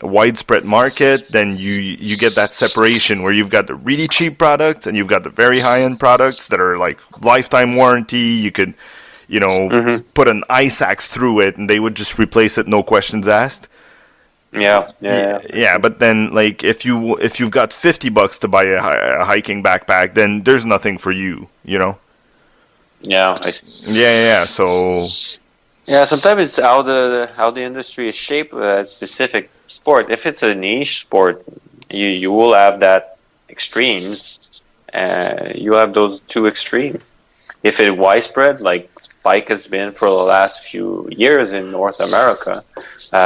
Speaker 1: widespread market, then you get that separation where you've got the really cheap products and you've got the very high-end products that are lifetime warranty. You could put an ice axe through it and they would just replace it, no questions asked.
Speaker 3: Yeah.
Speaker 1: But then if you've got $50 to buy a hiking backpack, then there's nothing for you.
Speaker 3: Yeah, I see.
Speaker 1: Yeah. So
Speaker 3: sometimes it's how the industry is shaped with a specific sport. If it's a niche sport, you will have that extremes. You have those two extremes. If it's widespread, like bike has been for the last few years in North America,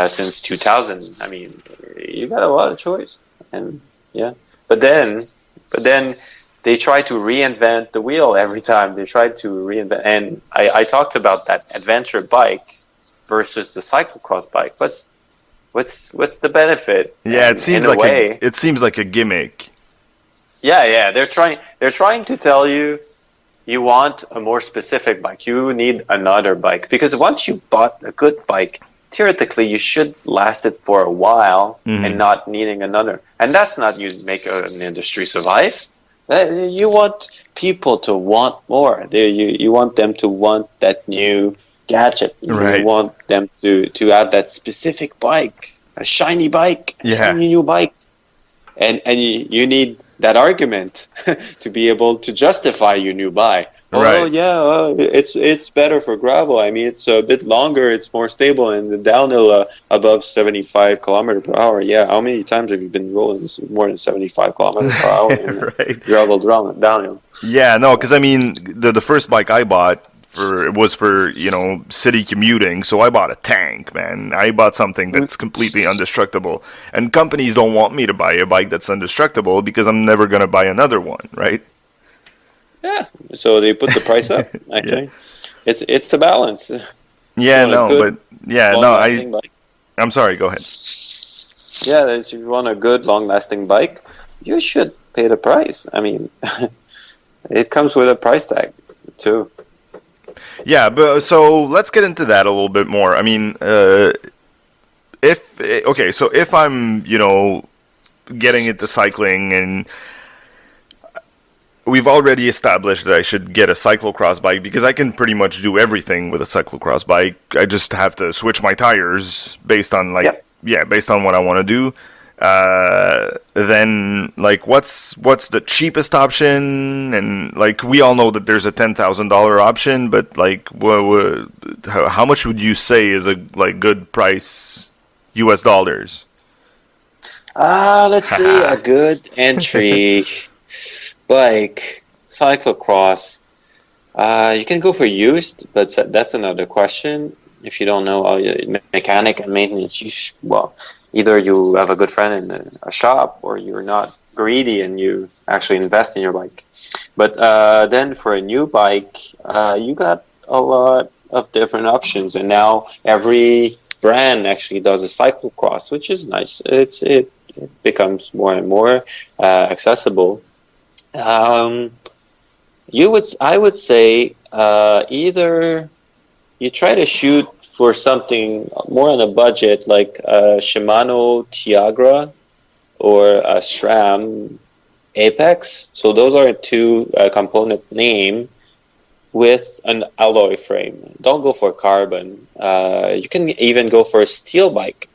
Speaker 3: since 2000, I mean, you got a lot of choice, and but then they try to reinvent the wheel every time. They try to reinvent, and I talked about that adventure bike versus the cyclocross bike. What's the benefit?
Speaker 1: Yeah,
Speaker 3: and
Speaker 1: it seems it seems like a gimmick.
Speaker 3: Yeah, they're trying to tell you want a more specific bike. You need another bike, because once you bought a good bike, theoretically you should last it for a while and not needing another. And that's not you make an industry survive. You want people to want more. You want them to want that new gadget.
Speaker 1: Right.
Speaker 3: You want them to have that specific bike, a shiny bike, a shiny new bike. And you need that argument to be able to justify your new buy.
Speaker 1: Right.
Speaker 3: It's better for gravel. I mean, it's a bit longer, it's more stable, and the downhill above 75 kilometers per hour. Yeah, how many times have you been rolling more than 75 kilometers per hour in gravel downhill?
Speaker 1: Yeah, no, because I mean, the first bike I bought was for city commuting, so I bought a tank, man. I bought something that's completely indestructible, and companies don't want me to buy a bike that's indestructible because I'm never gonna buy another one, right?
Speaker 3: Yeah, so they put the price up. I think it's a balance.
Speaker 1: Yeah, no, but yeah, no,
Speaker 3: bike.
Speaker 1: I'm sorry. Go ahead.
Speaker 3: Yeah, if you want a good, long-lasting bike, you should pay the price. I mean, it comes with a price tag too.
Speaker 1: Yeah, but so let's get into that a little bit more. I mean, if okay, so if I'm, getting into cycling, and we've already established that I should get a cyclocross bike because I can pretty much do everything with a cyclocross bike. I just have to switch my tires based on
Speaker 3: Yep.
Speaker 1: based on what I want to do. Then what's the cheapest option? And we all know that there's a $10,000 option, but how much would you say is a good price, US dollars?
Speaker 3: Let's see, a good entry bike, cyclocross. You can go for used, but that's another question. If you don't know all your mechanic and maintenance, either you have a good friend in a shop, or you're not greedy and you actually invest in your bike. But then for a new bike, you got a lot of different options, and now every brand actually does a cyclocross, which is nice. It becomes more and more accessible. I would say either you try to shoot for something more on a budget, like a Shimano Tiagra or a SRAM Apex. So those are two component name with an alloy frame. Don't go for carbon. You can even go for a steel bike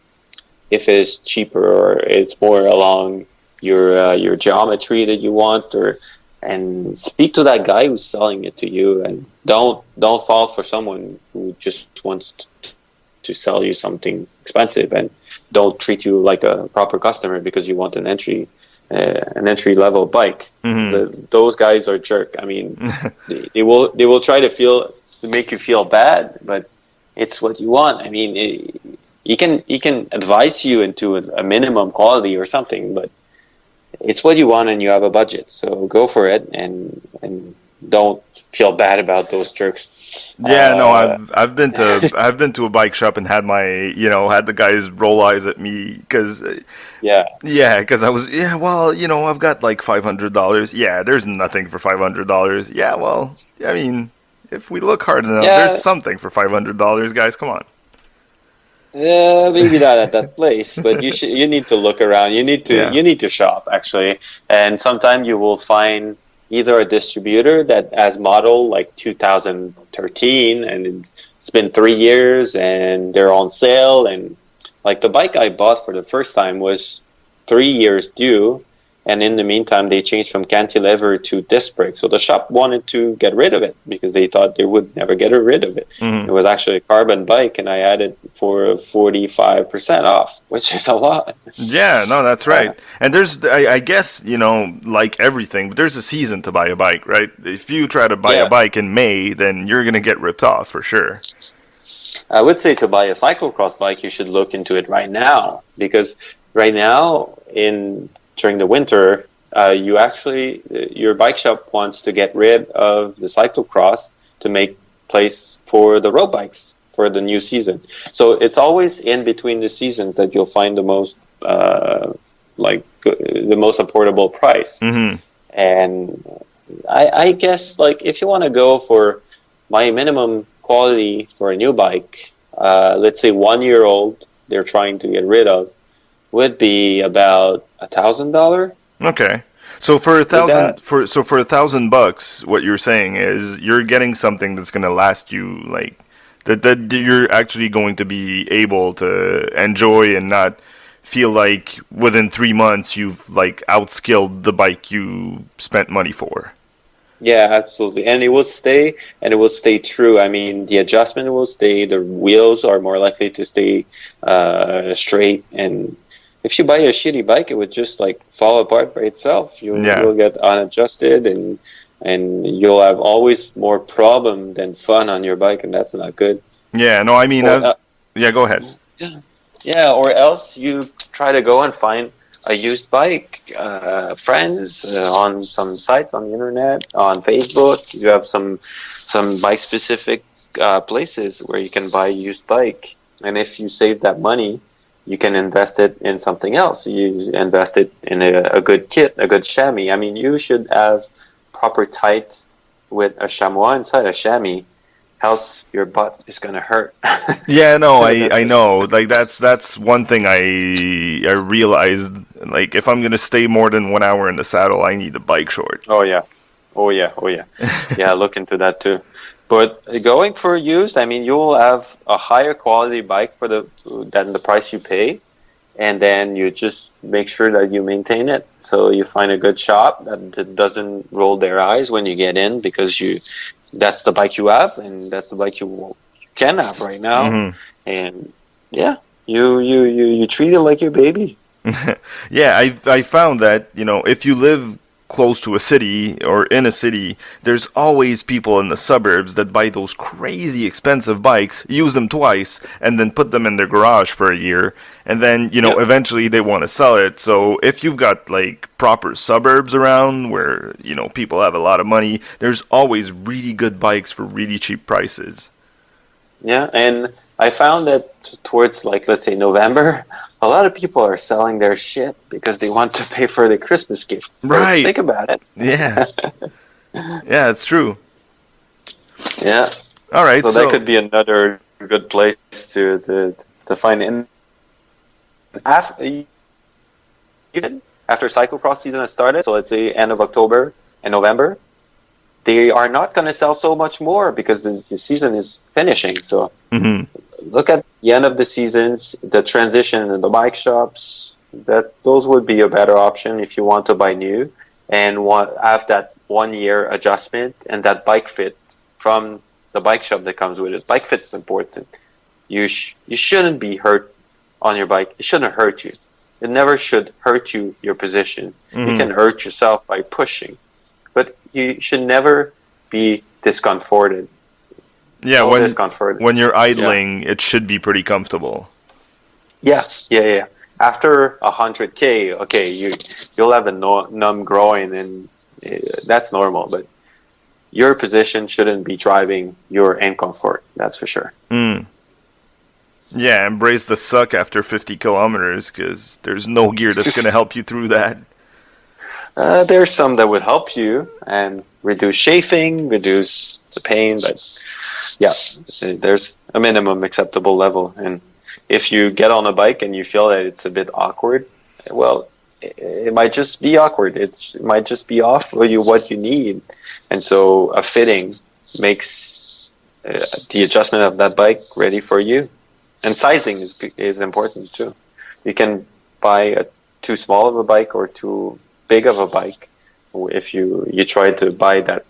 Speaker 3: if it's cheaper or it's more along your geometry that you want, and speak to that guy who's selling it to you, and don't fall for someone who just wants to sell you something expensive, and don't treat you like a proper customer because you want an entry level bike.
Speaker 1: Mm-hmm.
Speaker 3: Those guys are jerk. I mean, they will try to make you feel bad, but it's what you want. I mean, he can advise you into a minimum quality or something, but it's what you want and you have a budget, so go for it, and don't feel bad about those jerks.
Speaker 1: Yeah, no, I've been to a bike shop and had had the guys roll eyes at me because because I was I've got like $500. Yeah, there's nothing for $500. Yeah, well, I mean, if we look hard enough, there's something for $500, guys. Come on.
Speaker 3: Maybe not at that place, but you need to look around. You need to shop, actually, and sometimes you will find either a distributor that has model like 2013 and it's been 3 years and they're on sale, and like the bike I bought for the first time was 3 years due, and in the meantime they changed from cantilever to disc brake, so the shop wanted to get rid of it because they thought they would never get rid of it.
Speaker 1: Mm-hmm.
Speaker 3: It was actually a carbon bike, and I had it for 45% off, which is a lot.
Speaker 1: Yeah, no, that's right. And there's, I guess, like everything, but there's a season to buy a bike, right? If you try to buy a bike in May, then you're going to get ripped off for sure.
Speaker 3: I would say to buy a cyclocross bike, you should look into it right now, because right now during the winter, your bike shop wants to get rid of the cyclocross to make place for the road bikes for the new season. So it's always in between the seasons that you'll find the most the most affordable price.
Speaker 1: Mm-hmm.
Speaker 3: And I guess if you want to go for my minimum quality for a new bike, let's say 1 year old, they're trying to get rid of, would be about $1,000.
Speaker 1: Okay, so for $1,000, what you're saying is you're getting something that's going to last you, that you're actually going to be able to enjoy and not feel like within 3 months you've outskilled the bike you spent money for.
Speaker 3: Yeah, absolutely, and it will stay true. I mean, the adjustment will stay. The wheels are more likely to stay straight, and if you buy a shitty bike, it would just fall apart by itself. You'll get unadjusted, and you'll have always more problem than fun on your bike, and that's not good.
Speaker 1: Yeah, no, I mean, go ahead.
Speaker 3: Yeah, or else you try to go and find a used bike, friends on some sites on the internet, on Facebook. You have some bike specific places where you can buy a used bike, and if you save that money, you can invest it in something else. You invest it in a good kit, a good chamois. I mean, you should have proper tight with a chamois inside a chamois, else your butt is gonna hurt.
Speaker 1: Yeah, no,
Speaker 3: That's
Speaker 1: I
Speaker 3: for
Speaker 1: know.
Speaker 3: sure.
Speaker 1: Like that's one thing I realized. Like if I'm gonna stay more than 1 hour in the saddle, I need a bike short.
Speaker 3: Oh yeah, oh yeah, oh yeah, yeah. Look into that too. But going for used, I mean, you will have a higher quality bike for than the price you pay, and then you just make sure that you maintain it. So you find a good shop that doesn't roll their eyes when you get in, because that's the bike you have, and that's the bike you can have right now.
Speaker 1: Hmm.
Speaker 3: And yeah, you treat it like your baby.
Speaker 1: Yeah, I found that, if you live close to a city or in a city, there's always people in the suburbs that buy those crazy expensive bikes, use them twice, and then put them in their garage for a year, and then,
Speaker 3: Yep.
Speaker 1: eventually they want to sell it. So if you've got like proper suburbs around where, people have a lot of money, there's always really good bikes for really cheap prices.
Speaker 3: Yeah, and I found that towards, like, let's say November, a lot of people are selling their shit because they want to pay for the Christmas gift. So
Speaker 1: Right.
Speaker 3: think about it.
Speaker 1: Yeah. Yeah, it's true.
Speaker 3: Yeah.
Speaker 1: All right.
Speaker 3: So that
Speaker 1: So,
Speaker 3: could be another good place to find in. After even after cyclocross season has started, so let's say end of October and November, they are not going to sell so much more because the season is finishing. So
Speaker 1: mhm.
Speaker 3: look at the end of the seasons, the transition in the bike shops. Those would be a better option if you want to buy new and have that 1 year adjustment and that bike fit from the bike shop that comes with it. Bike fit's important. You shouldn't be hurt on your bike. It shouldn't hurt you. It never should hurt you, your position. You can hurt yourself by pushing, but you should never be discomforted.
Speaker 1: Yeah,
Speaker 3: No
Speaker 1: when
Speaker 3: discomfort.
Speaker 1: when you're
Speaker 3: Yeah.
Speaker 1: idling, it should be pretty comfortable.
Speaker 3: Yeah. After 100K, okay, you'll have a numb groin, and that's normal. But your position shouldn't be driving your end comfort. That's for sure.
Speaker 1: Mm. Yeah, embrace the suck after 50 kilometers because there's no gear that's going to help you through that.
Speaker 3: There's some that would help you and reduce chafing, reduce the pain, but yeah, there's a minimum acceptable level. And if you get on a bike and you feel that it's a bit awkward, well, it might just be awkward. It might just be off for you what you need. And so a fitting makes the adjustment of that bike ready for you. And sizing is important too. You can buy too small of a bike or too big of a bike. If you try to buy that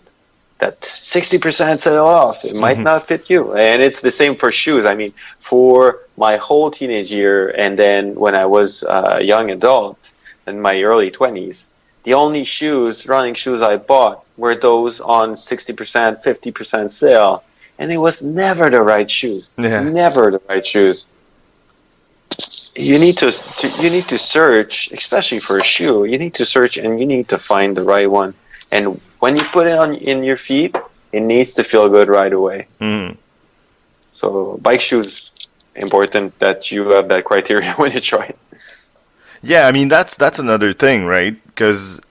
Speaker 3: 60% sale off, it might not fit you. And it's the same for shoes. I mean, for my whole teenage year, and then when I was a young adult in my early 20s, the only running shoes I bought were those on 60%, 50% sale. And it was never the right shoes.
Speaker 1: Yeah.
Speaker 3: Never the right shoes. You need to search, especially for a shoe. You need to search and you need to find the right one. And when you put it in your feet, it needs to feel good right away.
Speaker 1: Mm.
Speaker 3: So bike shoes, important that you have that criteria when you try it.
Speaker 1: Yeah, I mean that's another thing, right? Because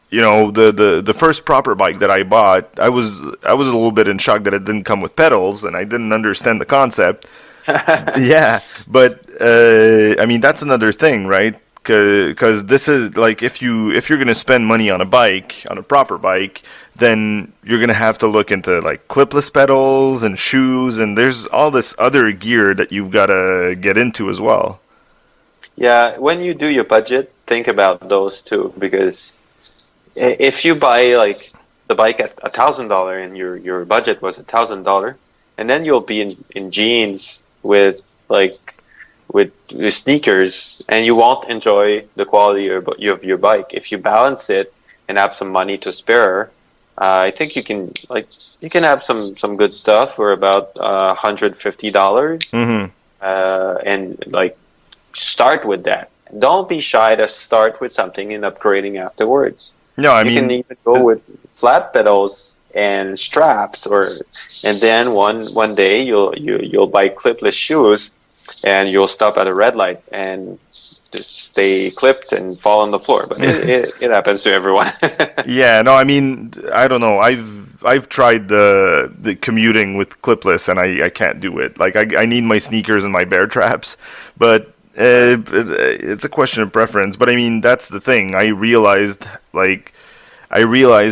Speaker 1: the first proper bike that I bought, I was a little bit in shock that it didn't come with pedals, and I didn't understand the concept. Yeah, but I mean that's another thing, right? Because this is like if you're gonna spend money on a proper bike, then you're gonna have to look into like clipless pedals and shoes, and there's all this other gear that you've gotta get into as well.
Speaker 3: Yeah, when you do your budget, think about those too, because if you buy like the bike at $1,000 and your budget was $1,000, and then you'll be in jeans with sneakers, and you won't enjoy the quality of your bike. If you balance it and have some money to spare, I think you can have some good stuff for about $150,
Speaker 1: Mm-hmm.
Speaker 3: and like start with that. Don't be shy to start with something and upgrading afterwards.
Speaker 1: No, I
Speaker 3: You
Speaker 1: mean
Speaker 3: can even go with flat pedals and straps, and then one day you'll buy clipless shoes, and you'll stop at a red light and just stay clipped and fall on the floor. But it happens to everyone.
Speaker 1: Yeah, no, I mean, I don't know. I've tried the commuting with clipless, and I can't do it. Like, I need my sneakers and my bear traps, but it's a question of preference. But I mean, that's the thing. I realized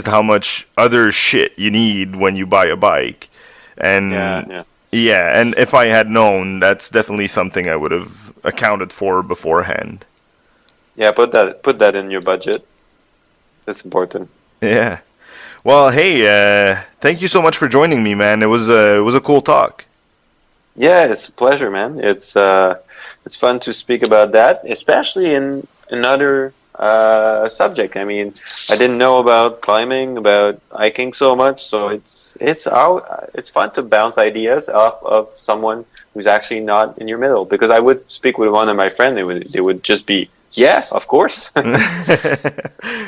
Speaker 1: how much other shit you need when you buy a bike, and
Speaker 3: Yeah.
Speaker 1: yeah, and if I had known, that's definitely something I would have accounted for beforehand.
Speaker 3: Yeah, put that in your budget. That's important.
Speaker 1: Yeah. Well, hey, thank you so much for joining me, man. It was a cool talk.
Speaker 3: Yeah, it's a pleasure, man. It's fun to speak about that, especially in another subject. I mean, I didn't know about climbing, about hiking so much, so it's fun to bounce ideas off of someone who's actually not in your middle. Because I would speak with one of my friends, they would just be, yeah, of course.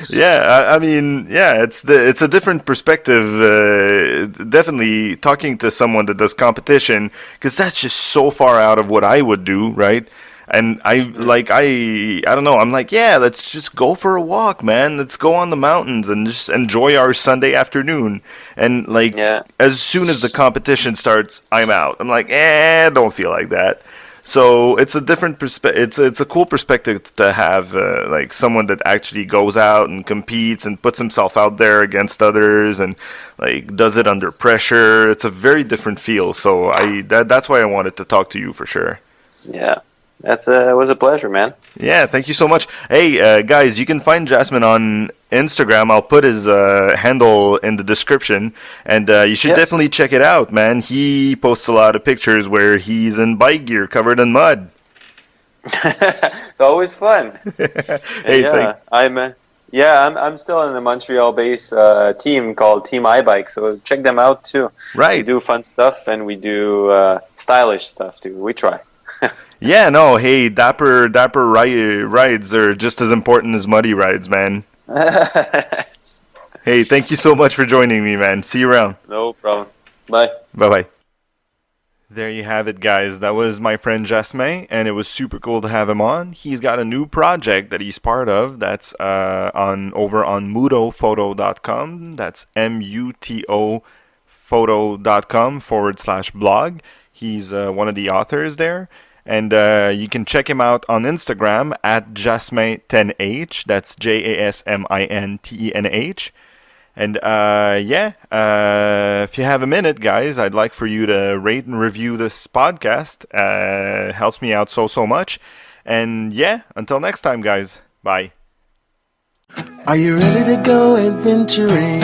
Speaker 1: Yeah, I mean, yeah, it's a different perspective. Definitely talking to someone that does competition, because that's just so far out of what I would do, right? And I don't know. I'm like, yeah, let's just go for a walk, man. Let's go on the mountains and just enjoy our Sunday afternoon. And like,
Speaker 3: Yeah.
Speaker 1: as soon as the competition starts, I'm out. I'm like, don't feel like that. So it's a different perspective. It's a cool perspective to have, like someone that actually goes out and competes and puts himself out there against others and like does it under pressure. It's a very different feel. So that's why I wanted to talk to you for sure.
Speaker 3: Yeah. It was a pleasure, man.
Speaker 1: Yeah, thank you so much. Hey, guys, you can find Jasmin on Instagram. I'll put his handle in the description, and you should
Speaker 3: Yes.
Speaker 1: definitely check it out, man. He posts a lot of pictures where he's in bike gear covered in mud.
Speaker 3: It's always fun.
Speaker 1: Hey,
Speaker 3: Yeah, I'm still in the Montreal-based team called Team iBike, so check them out too. We
Speaker 1: right.
Speaker 3: do fun stuff and we do stylish stuff too. We try.
Speaker 1: Yeah, no, hey, dapper rides are just as important as muddy rides, man. Hey, thank you so much for joining me, man. See you around.
Speaker 3: No problem. Bye.
Speaker 1: Bye-bye. There you have it, guys. That was my friend Jasmin, and it was super cool to have him on. He's got a new project that he's part of. That's over on mutophoto.com. That's MUTO photo.com/blog. He's one of the authors there. And you can check him out on Instagram at Jasmin10H. That's JASMINTENH. And if you have a minute, guys, I'd like for you to rate and review this podcast. Helps me out so much. And yeah, until next time, guys. Bye.
Speaker 2: Are you ready to go adventuring?